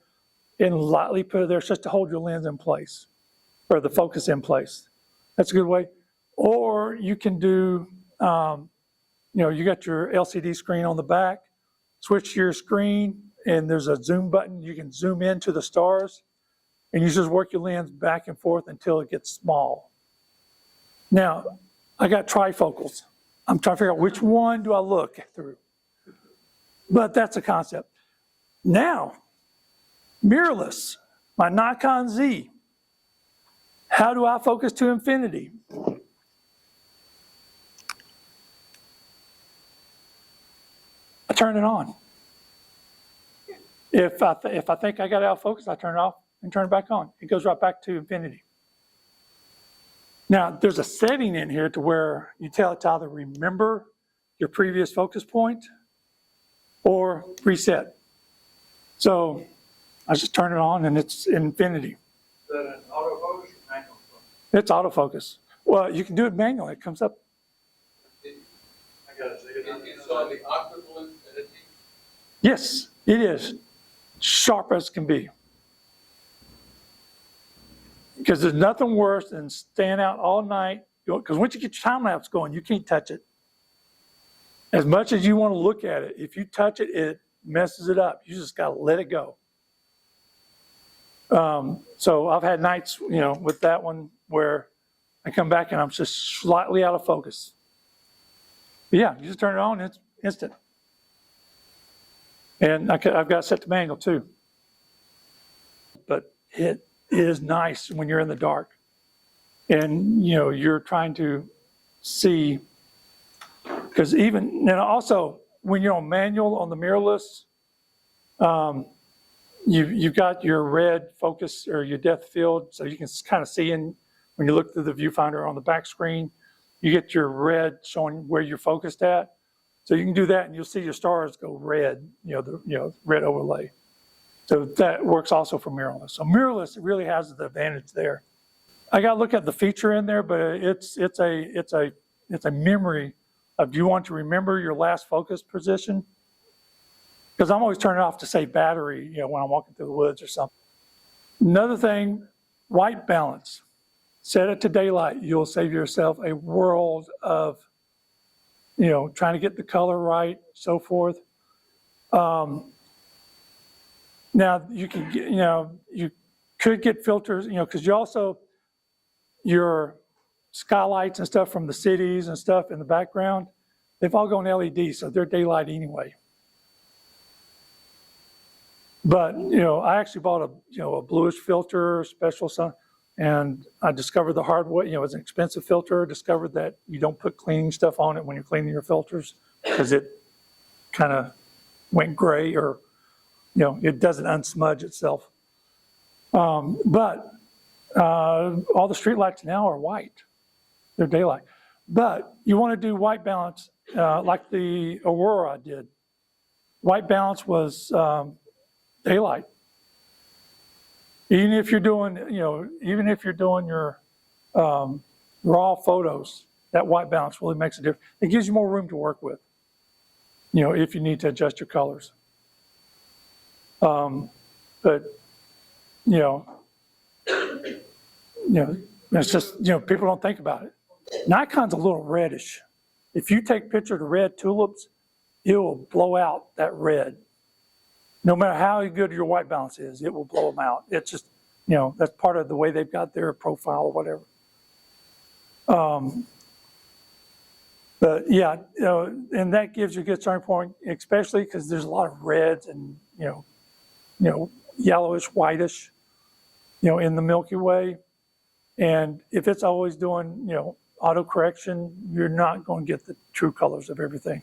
and lightly put it there just to hold your lens in place or the focus in place. That's a good way. Or you can do, you got your LCD screen on the back, switch your screen and there's a zoom button. You can zoom into the stars and you just work your lens back and forth until it gets small. Now, I got trifocals. I'm trying to figure out which one do I look through. But that's a concept. Now, mirrorless, my Nikon Z. How do I focus to infinity? I turn it on. If I think I got it out of focus, I turn it off and turn it back on. It goes right back to infinity. Now, there's a setting in here to where you tell it to either remember your previous focus point or reset. So I just turn it on and it's infinity. Is that an autofocus or manual focus? It's autofocus. Well, you can do it manually. It comes up. I gotta see it. It's on the optical infinity. Yes, it is. Sharp as can be. Because there's nothing worse than staying out all night. Because once you get your time lapse going, you can't touch it. As much as you want to look at it, if you touch it, it messes it up. You just got to let it go. So I've had nights, with that one where I come back and I'm just slightly out of focus. But yeah, you just turn it on, it's instant. And I've got it set to manual too. But it is nice when you're in the dark and you're trying to see, because even also when you're on manual on the mirrorless, you've got your red focus or your depth field, so you can kind of see in when you look through the viewfinder on the back screen, you get your red showing where you're focused at. So you can do that and you'll see your stars go red, the red overlay. So that works also for mirrorless. So mirrorless really has the advantage there. I got to look at the feature in there, but it's a memory of, do you want to remember your last focus position? Because I'm always turning it off to save battery, when I'm walking through the woods or something. Another thing, white balance. Set it to daylight. You'll save yourself a world of, trying to get the color right, so forth. Now you can get, you could get filters, because your skylights and stuff from the cities and stuff in the background, they've all gone LED, so they're daylight anyway. But, I actually bought a bluish filter, special sun, and I discovered the hard way, it's an expensive filter, discovered that you don't put cleaning stuff on it when you're cleaning your filters because it kind of went gray or, it doesn't unsmudge itself. But all the street lights now are white. They're daylight. But you want to do white balance like the Aurora did. White balance was daylight. Even if you're doing, even if you're doing your raw photos, that white balance really makes a difference. It gives you more room to work with, if you need to adjust your colors. But, it's just, people don't think about it. Nikon's a little reddish. If you take pictures of red tulips, it will blow out that red. No matter how good your white balance is, it will blow them out. It's just, that's part of the way they've got their profile or whatever. But yeah, and that gives you a good starting point, especially because there's a lot of reds and, yellowish, whitish, in the Milky Way. And if it's always doing, auto correction, you're not going to get the true colors of everything.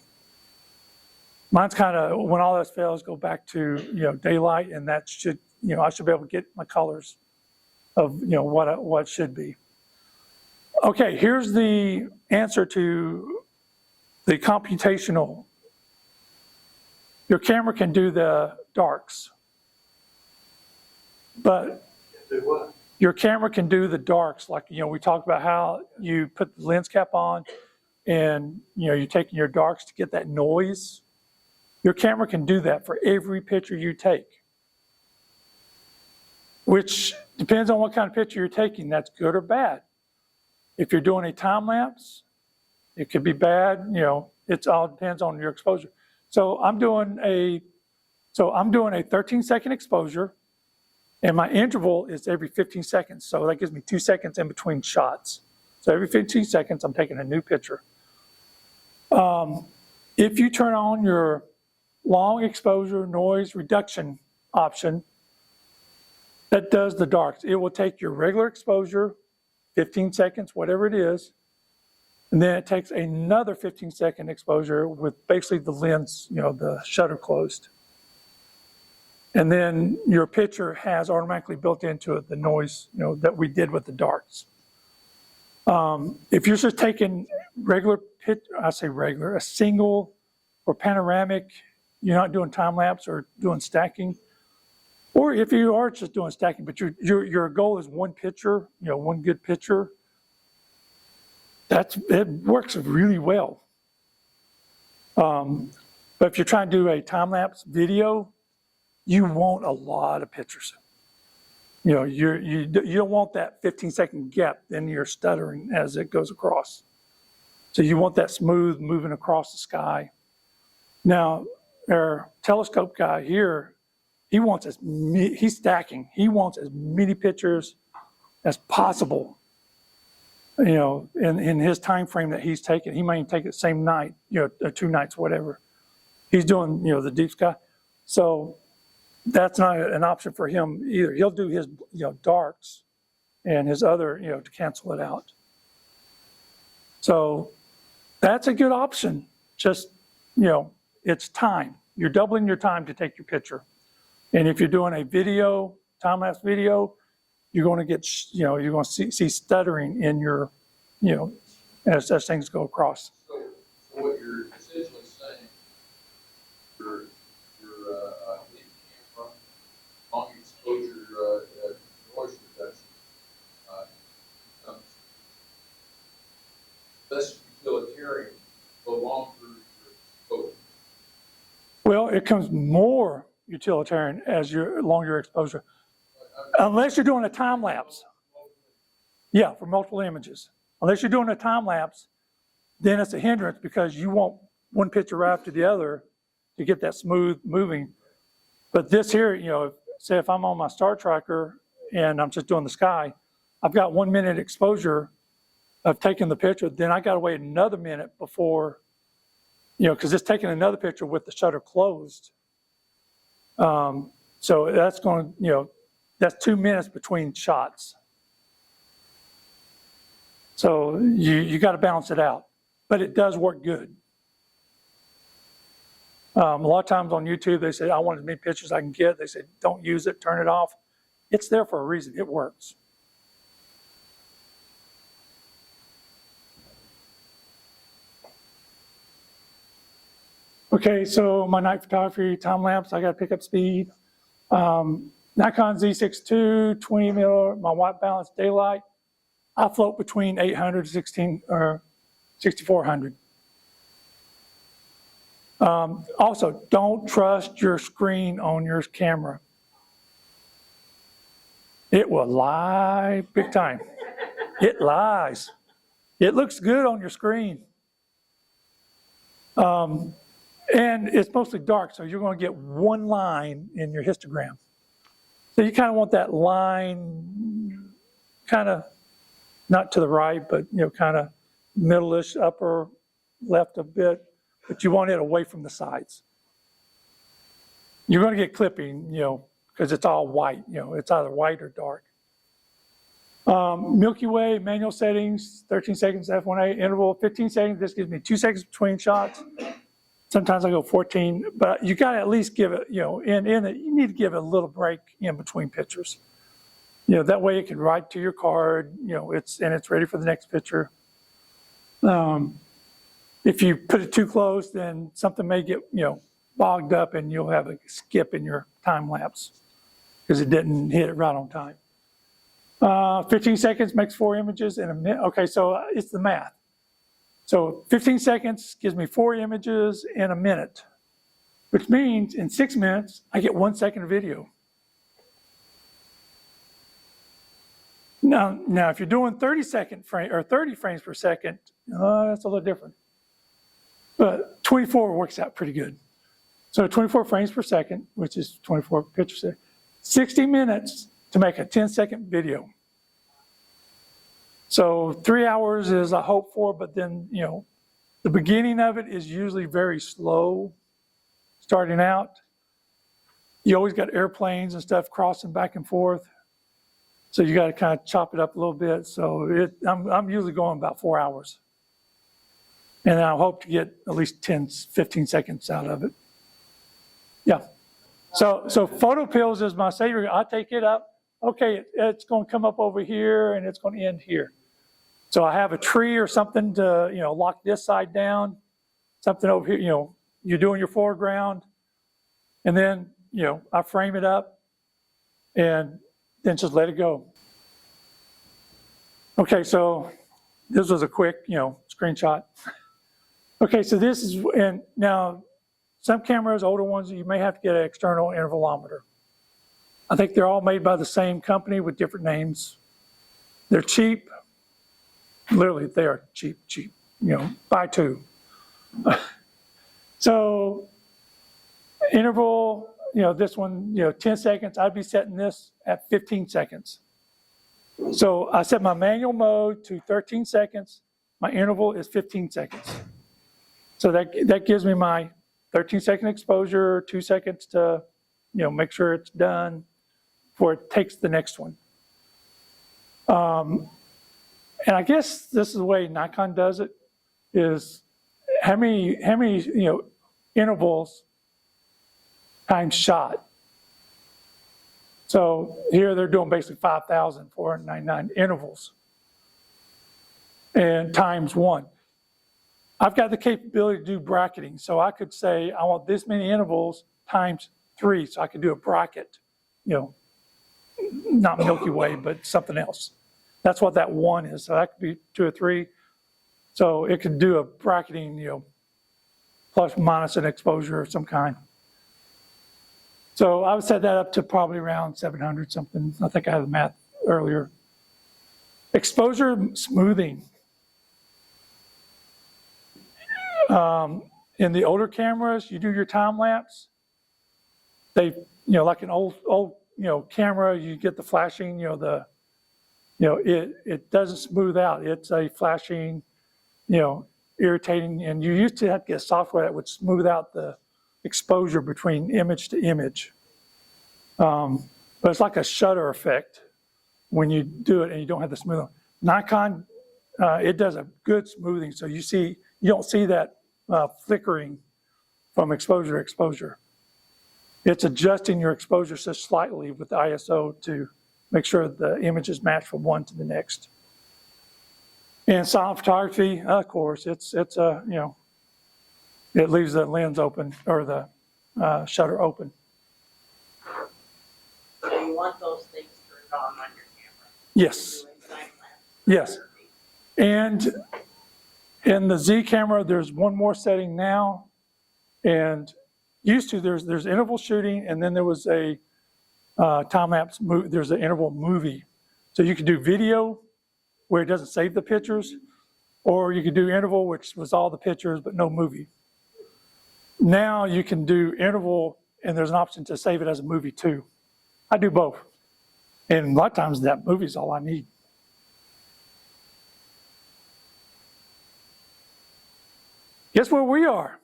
Mine's kind of, when all else fails, go back to, daylight, and that should, I should be able to get my colors of, what it should be. Okay, here's the answer to the computational. Your camera can do the darks, but Do what? your camera can do the darks. Like, we talked about how you put the lens cap on and, you're taking your darks to get that noise. Your camera can do that for every picture you take, which depends on what kind of picture you're taking. That's good or bad. If you're doing a time lapse, it could be bad. It all depends on your exposure. So I'm doing a 13-second exposure, and my interval is every 15 seconds. So that gives me 2 seconds in between shots. So every 15 seconds, I'm taking a new picture. If you turn on your long exposure noise reduction option, that does the darks. It will take your regular exposure, 15 seconds, whatever it is, and then it takes another 15-second exposure with basically the lens, the shutter closed. And then your picture has automatically built into it the noise, that we did with the darks. If you're just taking a single or panoramic, you're not doing time lapse or doing stacking, or if you are just doing stacking, but your goal is one picture, one good picture, it works really well. But if you're trying to do a time lapse video, you want a lot of pictures. You don't want that 15-second gap, then you're stuttering as it goes across. So you want that smooth moving across the sky. Now, our telescope guy here, he's stacking. He wants as many pictures as possible, in his time frame that he's taking. He may take it the same night, or 2 nights, whatever. He's doing, the deep sky. So that's not an option for him either. He'll do his, darks and his other, to cancel it out. So that's a good option. Just, it's time. You're doubling your time to take your picture. And if you're doing a video, time-lapse video, you're going to get, you're going to see stuttering in your, as things go across. So what you're essentially saying, your lead camera, long exposure noise reduction becomes less utilitarian the longer your exposure. Well, it becomes more utilitarian as your longer exposure, unless you're doing a time lapse. Yeah, for multiple images. Unless you're doing a time lapse, then it's a hindrance because you want one picture right after the other to get that smooth moving. But this here, say if I'm on my star tracker and I'm just doing the sky, I've got 1 minute exposure of taking the picture, then I got to wait another minute before, because it's taking another picture with the shutter closed. So that's going to, that's 2 minutes between shots. So you got to balance it out, but it does work good. A lot of times on YouTube, they say, I want as many pictures as I can get. They say, don't use it, turn it off. It's there for a reason. It works. Okay, so my night photography time lapse, I got to pick up speed. Nikon Z6 II, 20 mil, my white balance daylight. I float between 800 to 6400. Also, don't trust your screen on your camera. It will lie big time. It lies. It looks good on your screen. And it's mostly dark, so you're going to get one line in your histogram. So you kind of want that line kind of not to the right, but kind of middle-ish, upper left a bit, but you want it away from the sides. You're going to get clipping, because it's all white. It's either white or dark. Milky Way, manual settings, 13 seconds F1A, interval 15 seconds. This gives me 2 seconds between shots. Sometimes I go 14, but you got to at least give it, you need to give it a little break in between pictures. That way it can write to your card, it's ready for the next picture. If you put it too close, then something may get, bogged up and you'll have a skip in your time lapse because it didn't hit it right on time. 15 seconds makes 4 images in a minute. Okay, so it's the math. So 15 seconds gives me 4 images in a minute, which means in 6 minutes, I get 1 second of video. Now, if you're doing 30 frames per second, that's a little different. But 24 works out pretty good. So 24 frames per second, which is 24 pictures a second, 60 minutes to make a 10-second video. So 3 hours is I hope for, but then, the beginning of it is usually very slow starting out. You always got airplanes and stuff crossing back and forth. So you got to kind of chop it up a little bit. So I'm usually going about 4 hours. And I hope to get at least 10, 15 seconds out of it. Yeah. So photo pills is my savior. I take it up. Okay, it's going to come up over here and it's going to end here. So I have a tree or something to, lock this side down. Something over here, you're doing your foreground. And then, I frame it up and then just let it go. Okay, so this was a quick, screenshot. Okay, so this is, and now some cameras, older ones, you may have to get an external intervalometer. I think they're all made by the same company with different names. They're cheap. Literally, they are cheap, buy 2. So interval, this one, 10 seconds, I'd be setting this at 15 seconds. So I set my manual mode to 13 seconds. My interval is 15 seconds. So that gives me my 13-second exposure, 2 seconds to, make sure it's done before it takes the next one. And I guess this is the way Nikon does it, is how many intervals times shot. So here they're doing basically 5,499 intervals and times 1. I've got the capability to do bracketing, so I could say I want this many intervals times 3, so I could do a bracket, not Milky Way, but something else. That's what that 1 is. So that could be 2 or 3. So it could do a bracketing, plus minus an exposure of some kind. So I would set that up to probably around 700 something. I think I had the math earlier. Exposure smoothing. In the older cameras, you do your time lapse. They, like an old camera, you get the flashing, it doesn't smooth out. It's a flashing, irritating, and you used to have to get software that would smooth out the exposure between image to image. But it's like a shutter effect when you do it and you don't have the smoothing. Nikon, it does a good smoothing, so you don't see that flickering from exposure to exposure. It's adjusting your exposure just slightly with the ISO to make sure the images match from one to the next. And silent photography, of course, it's it leaves the lens open or the shutter open. So you want those things turned on your camera. Yes, Doing time lapse. yes. And in the Z camera, there's one more setting now. And used to, there's interval shooting, and then there was a time-lapse, there's an interval movie. So you could do video where it doesn't save the pictures, or you could do interval, which was all the pictures, but no movie. Now you can do interval, and there's an option to save it as a movie too. I do both. And a lot of times that movie's all I need. Guess where we are?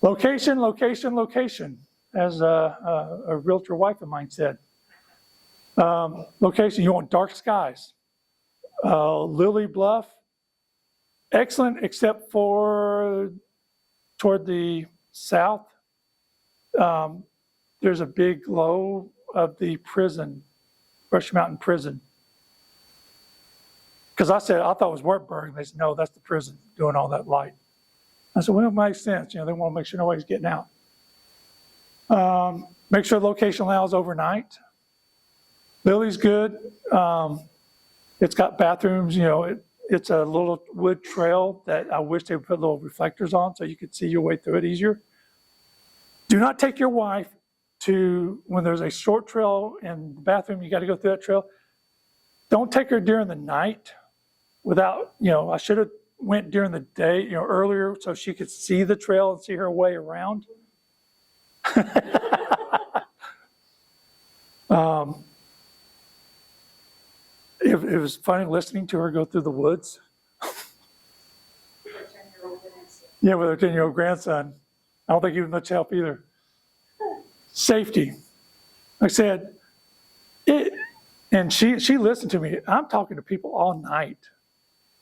Location, location, location, as a realtor wife of mine said. Location, you want dark skies. Lily Bluff, excellent except for toward the south. There's a big glow of the prison, Brush Mountain Prison. Because I thought it was Wartburg, and they said, no, that's the prison doing all that light. I said, well, it makes sense. They want to make sure nobody's getting out. Make sure the location allows overnight. Lily's good. It's got bathrooms, it's a little wood trail that I wish they would put little reflectors on so you could see your way through it easier. Do not take your wife to, when there's a short trail in the bathroom, you got to go through that trail. Don't take her during the night without, I should have went during the day, earlier so she could see the trail and see her way around. It was funny listening to her go through the woods. Yeah, with her 10-year-old grandson. I don't think he was much help either. Safety. Like I said, and she listened to me. I'm talking to people all night.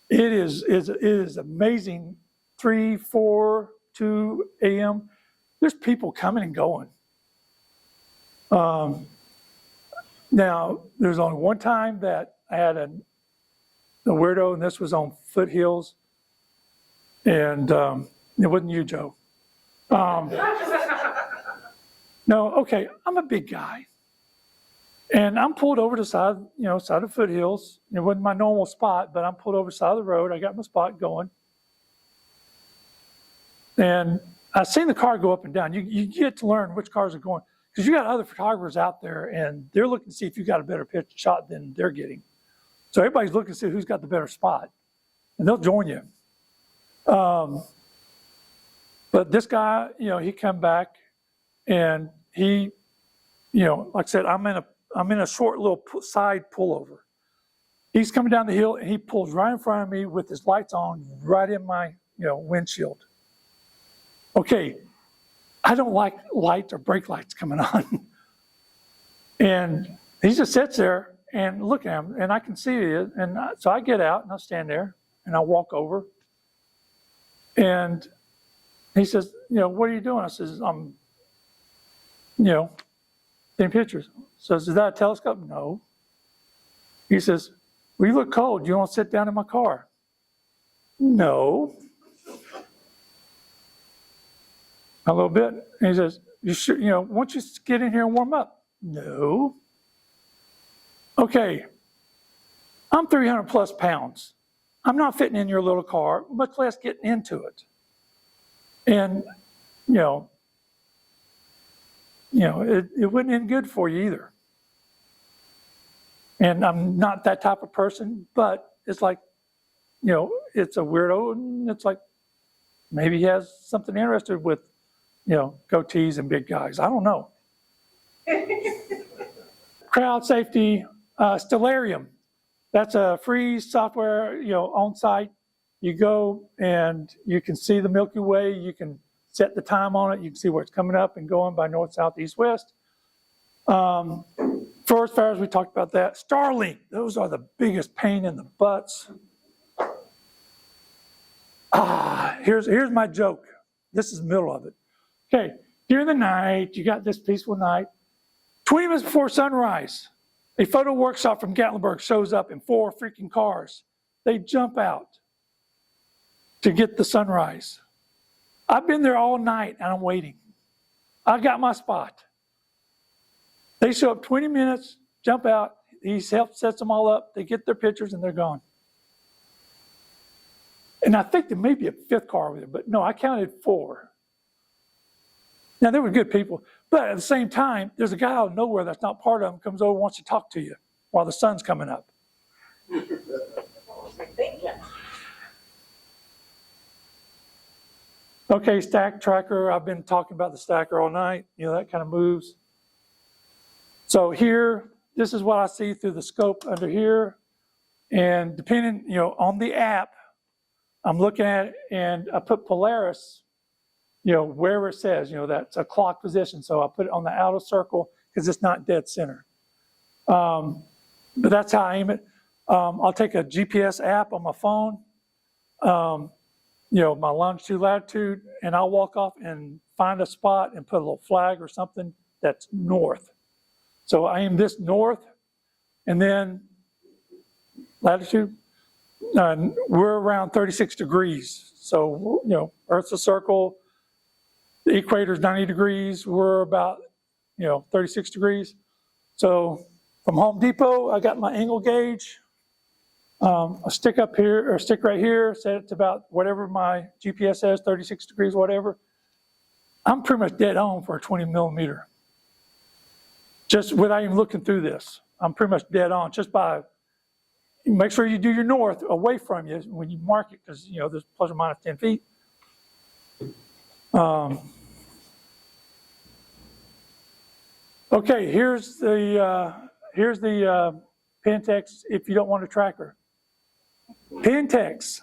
It is amazing. 3, 4, 2 a.m. There's people coming and going. Now, there's only one time that I had a weirdo, and this was on foothills, and it wasn't you, Joe. No, okay, I'm a big guy, and I'm pulled over to the side, side of foothills. It wasn't my normal spot, but I'm pulled over the side of the road. I got my spot going, and I seen the car go up and down. You get to learn which cars are going, because you got other photographers out there, and they're looking to see if you got a better picture shot than they're getting. So everybody's looking to see who's got the better spot, and they'll join you. But this guy, he come back, and he, like I said, I'm in a short little side pullover. He's coming down the hill, and he pulls right in front of me with his lights on, right in my, windshield. Okay, I don't like lights or brake lights coming on. And he just sits there and look at him, and I can see it. And so I get out, and I stand there, and I walk over. And he says, what are you doing? I says, I'm, taking pictures. So is that a telescope? No. He says, well, you look cold. You want to sit down in my car? No. A little bit. And he says, you should, why don't you get in here and warm up? No. Okay. I'm 300 plus pounds. I'm not fitting in your little car, much less getting into it. And, it wouldn't end good for you either. And I'm not that type of person, but it's like, it's a weirdo, and it's like maybe he has something interested with, goatees and big guys. I don't know. Crowd safety, Stellarium. That's a free software, on site. You go and you can see the Milky Way. You can set the time on it. You can see where it's coming up and going by north, south, east, west. Forest fires, we talked about that. Starlink, those are the biggest pain in the butts. Here's my joke. This is the middle of it. Okay, during the night, you got this peaceful night. 20 minutes before sunrise, a photo workshop from Gatlinburg shows up in 4 freaking cars. They jump out to get the sunrise. I've been there all night and I'm waiting. I got my spot. They show up 20 minutes, jump out. He sets them all up. They get their pictures and they're gone. And I think there may be a fifth car over there, but no, I counted 4. Now, they were good people. But at the same time, there's a guy out of nowhere that's not part of them, comes over, wants to talk to you while the sun's coming up. What was I thinking? Okay, stack tracker. I've been talking about the stacker all night. You know, that kind of moves. So here, this is what I see through the scope under here. And depending, you know, on the app, I'm looking at it and I put Polaris, you know, wherever it says, you know, that's a clock position. So I put it on the outer circle because it's not dead center. But that's how I aim it. I'll take a GPS app on my phone, you know, my longitude, latitude, and I'll walk off and find a spot and put a little flag or something that's north. So I aim this north, and then latitude, we're around 36 degrees. So, you know, Earth's a circle, the equator's 90 degrees, we're about, you know, 36 degrees. So from Home Depot, I got my angle gauge. A stick up here, or a stick right here, set it to about whatever my GPS says, 36 degrees, whatever. I'm pretty much dead on for a 20 millimeter. Just without even looking through this, I'm pretty much dead on just by, make sure you do your north away from you when you mark it, because, you know, there's plus or minus 10 feet. Okay, here's the Pentex if you don't want a tracker. Pentex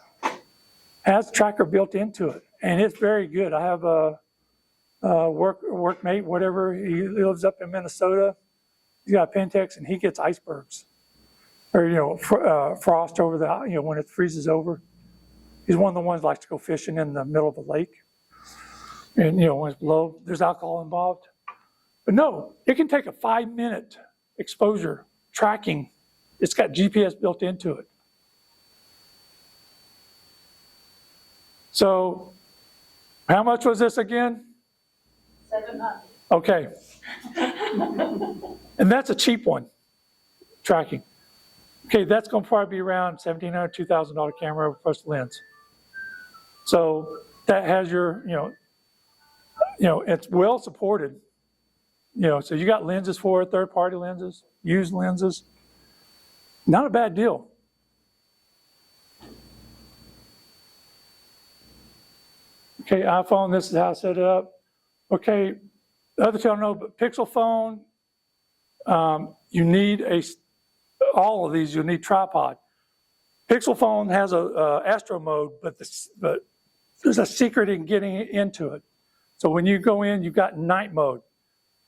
has a tracker built into it, and it's very good. I have a workmate, whatever, he lives up in Minnesota. He's got a Pentex, and he gets icebergs, or, you know, frost over the, you know, when it freezes over. He's one of the ones that likes to go fishing in the middle of a lake, and, you know, when it's below, there's alcohol involved. But no, it can take a 5-minute exposure tracking. It's got GPS built into it. So how much was this again? 700. Okay. And that's a cheap one, tracking. Okay, that's going to probably be around $1,700, $2,000 camera plus lens. So that has your, you know, it's well supported. You know, so you got lenses for it, third-party lenses, used lenses. Not a bad deal. Okay, iPhone, this is how I set it up. Okay, the other two I don't know, but Pixel phone, you need all of these, you'll need tripod. Pixel phone has a Astro mode, but there's a secret in getting into it. So when you go in, you've got night mode.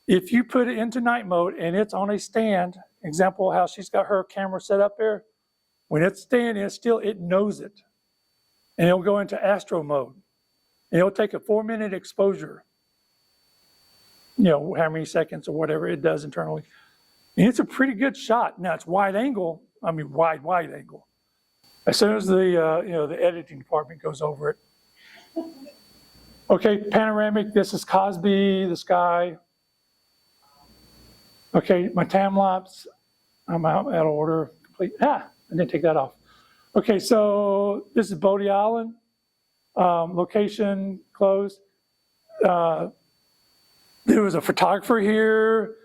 If you put it into night mode and it's on a stand, example how she's got her camera set up there, when it's standing, it knows it. And it'll go into Astro mode. And it'll take a 4-minute exposure, you know, how many seconds or whatever it does internally. And it's a pretty good shot. Now it's wide angle, wide angle. As soon as the, you know, the editing department goes over it. Okay, panoramic, this is Cosby, the sky. Okay, my time lapse, I'm out of order, complete. I didn't take that off. Okay, so this is Bodie Island, location closed. There was a photographer here.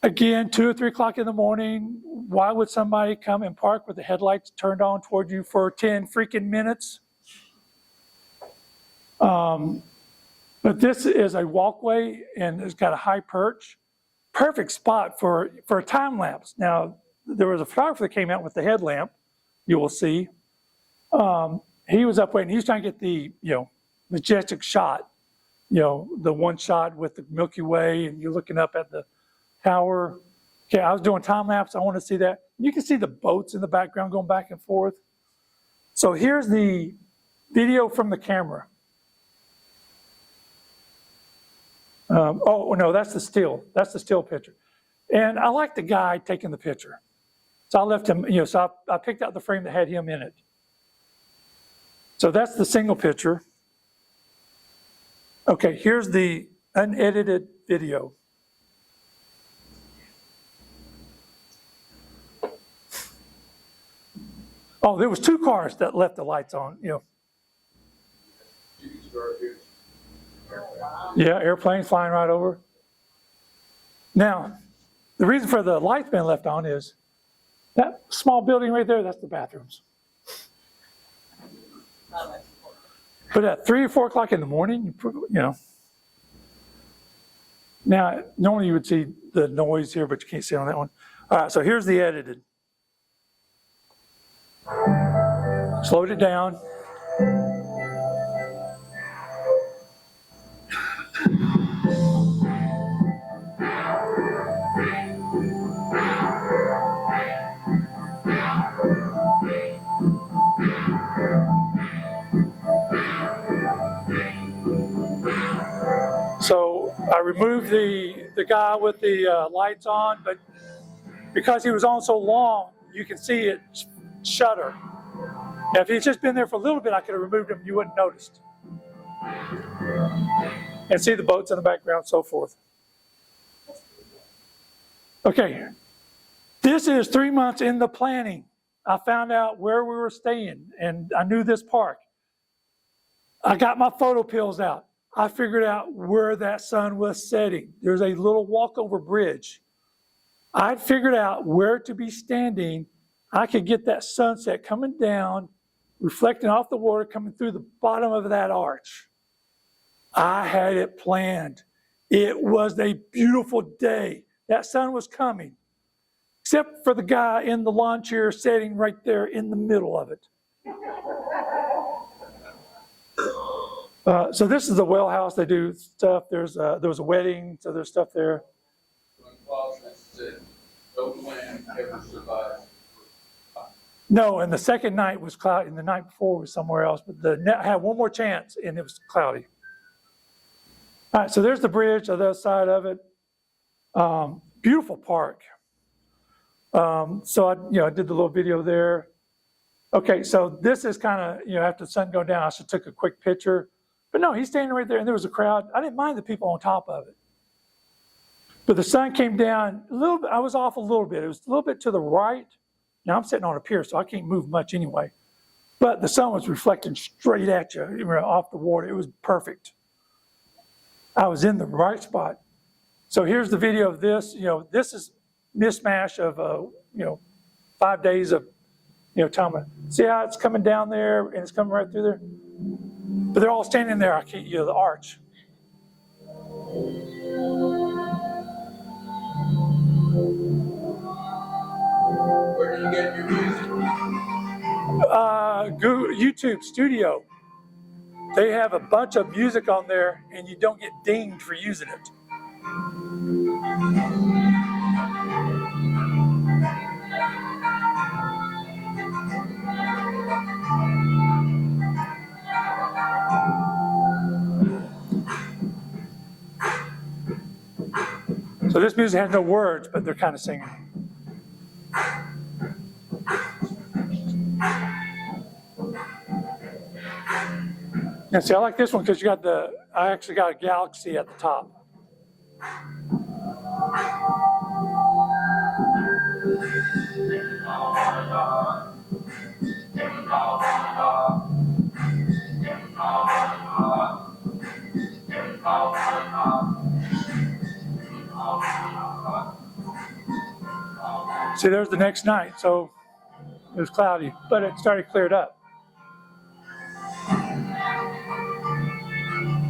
Again, 2 or 3 o'clock in the morning. Why would somebody come and park with the headlights turned on toward you for 10 freaking minutes? But this is a walkway and it's got a high perch. Perfect spot for a time lapse. Now, there was a photographer that came out with the headlamp, you will see. He was up waiting, he was trying to get the, you know, majestic shot, you know, the one shot with the Milky Way and you're looking up at the tower. Okay, I was doing time lapse, I want to see that. You can see the boats in the background going back and forth. So here's the video from the camera. Oh, no, that's the still picture. And I like the guy taking the picture. So I left him, you know, so I picked out the frame that had him in it. So that's the single picture. Okay, here's the unedited video. Oh, there was 2 cars that left the lights on, you know. You can start here. Oh, wow. Yeah, airplanes flying right over. Now, the reason for the lights being left on is that small building right there, that's the bathrooms. Oh, that's important. But at 3 or 4 o'clock in the morning, you know. Now, normally you would see the noise here, but you can't see it on that one. All right, so here's the edited. Slowed it down. So I removed the guy with the lights on, but because he was on so long, you can see it shudder. Now, if he'd just been there for a little bit, I could have removed him. You wouldn't have noticed. And see the boats in the background, so forth. Okay, this is 3 months in the planning. I found out where we were staying, and I knew this park. I got my photo pills out. I figured out where that sun was setting. There's a little walkover bridge. I'd figured out where to be standing. I could get that sunset coming down, reflecting off the water, coming through the bottom of that arch. I had it planned. It was a beautiful day. That sun was coming, except for the guy in the lawn chair sitting right there in the middle of it. So this is the well house. They do stuff. There was a wedding, so there's stuff there. No plan ever survives. No, and the second night was cloudy, and the night before was somewhere else. But I had one more chance, and it was cloudy. All right, so there's the bridge on the other side of it. Beautiful park. So I did the little video there. Okay, so this is kind of, after the sun go down, I should took a quick picture. But no, he's standing right there, and there was a crowd. I didn't mind the people on top of it. But the sun came down a little bit. I was off a little bit. It was a little bit to the right. Now I'm sitting on a pier, so I can't move much anyway. But the sun was reflecting straight at you, off the water. It was perfect. I was in the right spot. So here's the video of this. This is mishmash of 5 days of time. See how it's coming down there and it's coming right through there? But they're all standing there. I can't, the arch. Where do you get your music? Google, YouTube Studio. They have a bunch of music on there, and you don't get dinged for using it. So this music has no words, but they're kind of singing. Now see, I like this one because I actually got a galaxy at the top. See, there's the next night. So it was cloudy, but it started cleared up.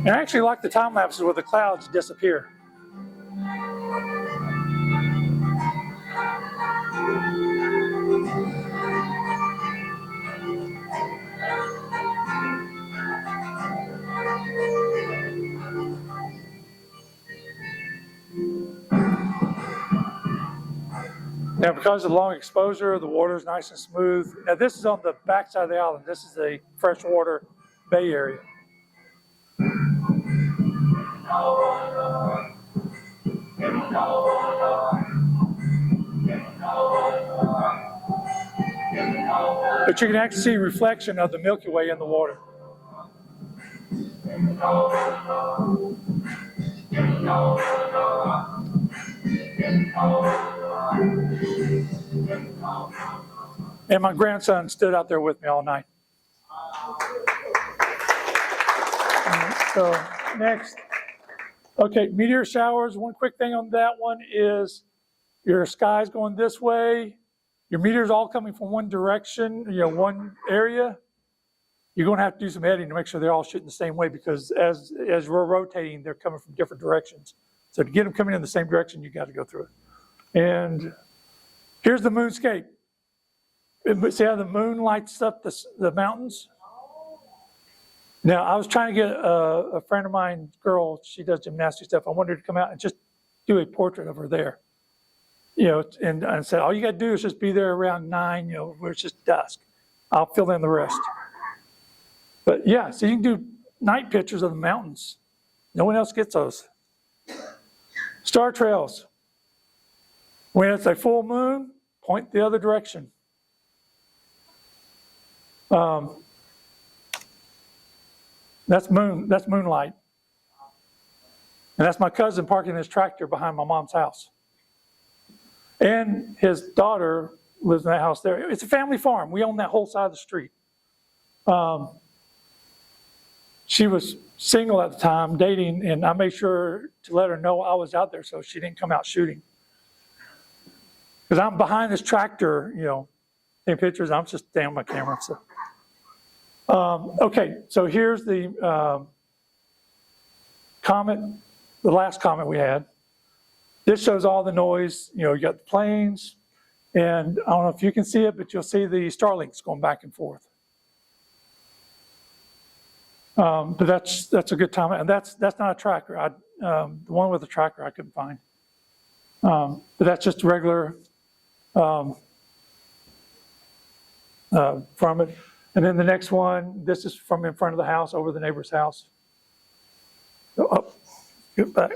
And I actually like the time lapses where the clouds disappear. Now, because of the long exposure, the water is nice and smooth. Now, this is on the backside of the island. This is the freshwater bay area. But you can actually see reflection of the Milky Way in the water. And my grandson stood out there with me all night. So next, okay, meteor showers. One quick thing on that one is your sky's going this way. Your meteors all coming from one direction, one area. You're going to have to do some editing to make sure they're all shooting the same way, because as we're rotating, they're coming from different directions. So to get them coming in the same direction, you got to go through it. And here's the moonscape. See how the moon lights up the mountains? Now, I was trying to get a friend of mine, girl, she does gymnastics stuff. I wanted her to come out and just do a portrait of her there. And I said, all you got to do is just be there around 9, where it's just dusk. I'll fill in the rest. But yeah, so you can do night pictures of the mountains. No one else gets those. Star trails. When it's a full moon, point the other direction. That's moonlight. And that's my cousin parking his tractor behind my mom's house. And his daughter lives in that house there. It's a family farm. We own that whole side of the street. She was single at the time, dating, and I made sure to let her know I was out there so she didn't come out shooting. Because I'm behind this tractor, taking pictures. I'm just staying on my camera. So. Okay, so here's the comet, the last comet we had. This shows all the noise. You got the planes, and I don't know if you can see it, but you'll see the Starlinks going back and forth. But that's a good time, and that's not a tracker. The one with the tracker I couldn't find. But that's just regular from it. And then the next one, this is from in front of the house, over the neighbor's house. Go up, get back.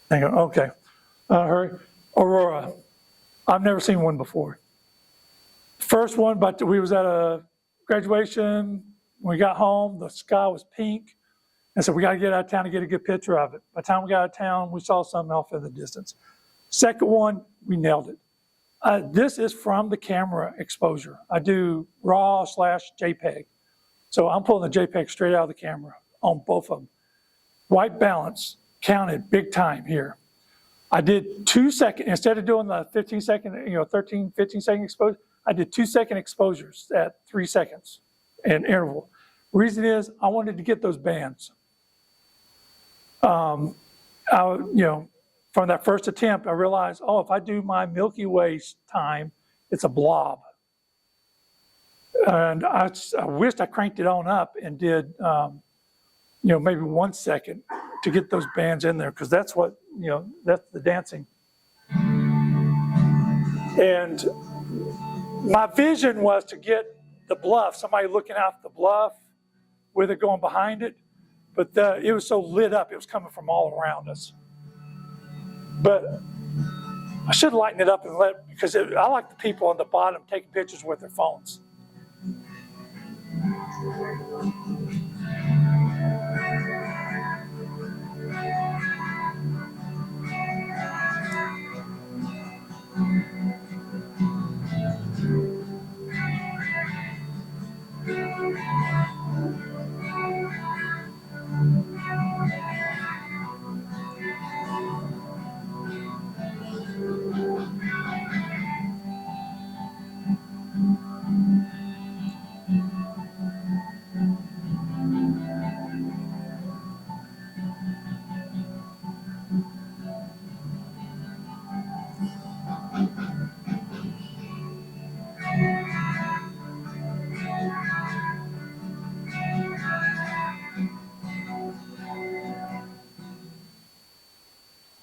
Hang on, okay. Hurry. Aurora. I've never seen one before. First one, but we was at a graduation. When we got home, the sky was pink. And so we got to get out of town to get a good picture of it. By the time we got out of town, we saw something off in the distance. Second one, we nailed it. This is from the camera exposure. I do RAW/JPEG. So I'm pulling the JPEG straight out of the camera on both of them. White balance counted big time here. I did 2 second, instead of doing the 15 second, 13, 15 second exposure, I did 2 second exposures at 3 seconds in interval. Reason is I wanted to get those bands. From that first attempt, I realized, if I do my Milky Way time, it's a blob. And I wished I cranked it on up and did, maybe 1 second to get those bands in there, because that's what, that's the dancing. And my vision was to get the bluff, somebody looking out the bluff with it going behind it, but it was so lit up, it was coming from all around us. But I should lighten it up and because I like the people on the bottom taking pictures with their phones.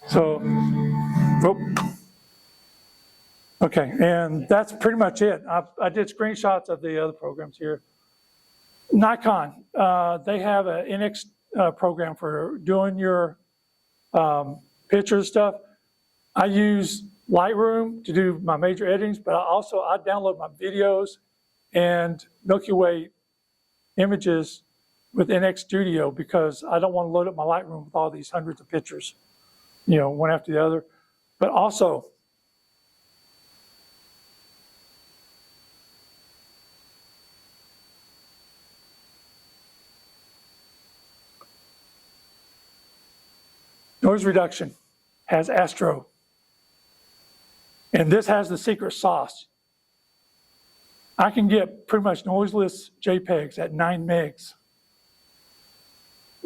So, okay, and that's pretty much it. I did screenshots of the other programs here. Nikon, they have an NX program for doing your pictures stuff. I use Lightroom to do my major editings, but I download my videos and Milky Way images with NX Studio because I don't want to load up my Lightroom with all these hundreds of pictures, one after the other. But also, noise reduction has Astro. And this has the secret sauce. I can get pretty much noiseless JPEGs at 9 megs.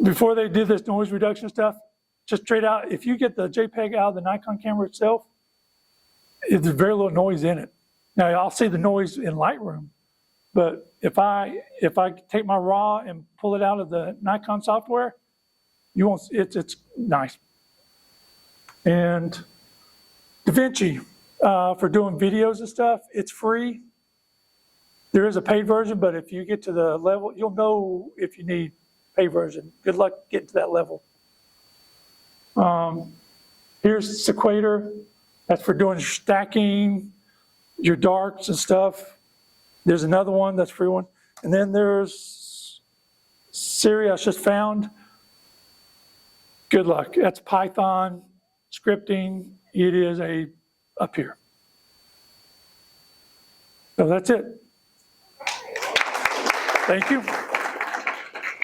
Before they did this noise reduction stuff, just straight out, if you get the JPEG out of the Nikon camera itself, there's very little noise in it. Now, I'll see the noise in Lightroom, but if I take my RAW and pull it out of the Nikon software, you won't. It's nice. And DaVinci, for doing videos and stuff, it's free. There is a paid version, but if you get to the level, you'll know if you need paid version. Good luck getting to that level. Here's Sequator. That's for doing stacking, your darks and stuff. There's another one that's a free one. And then there's Siri I just found. Good luck. That's Python scripting. It is up here. So that's it. Thank you.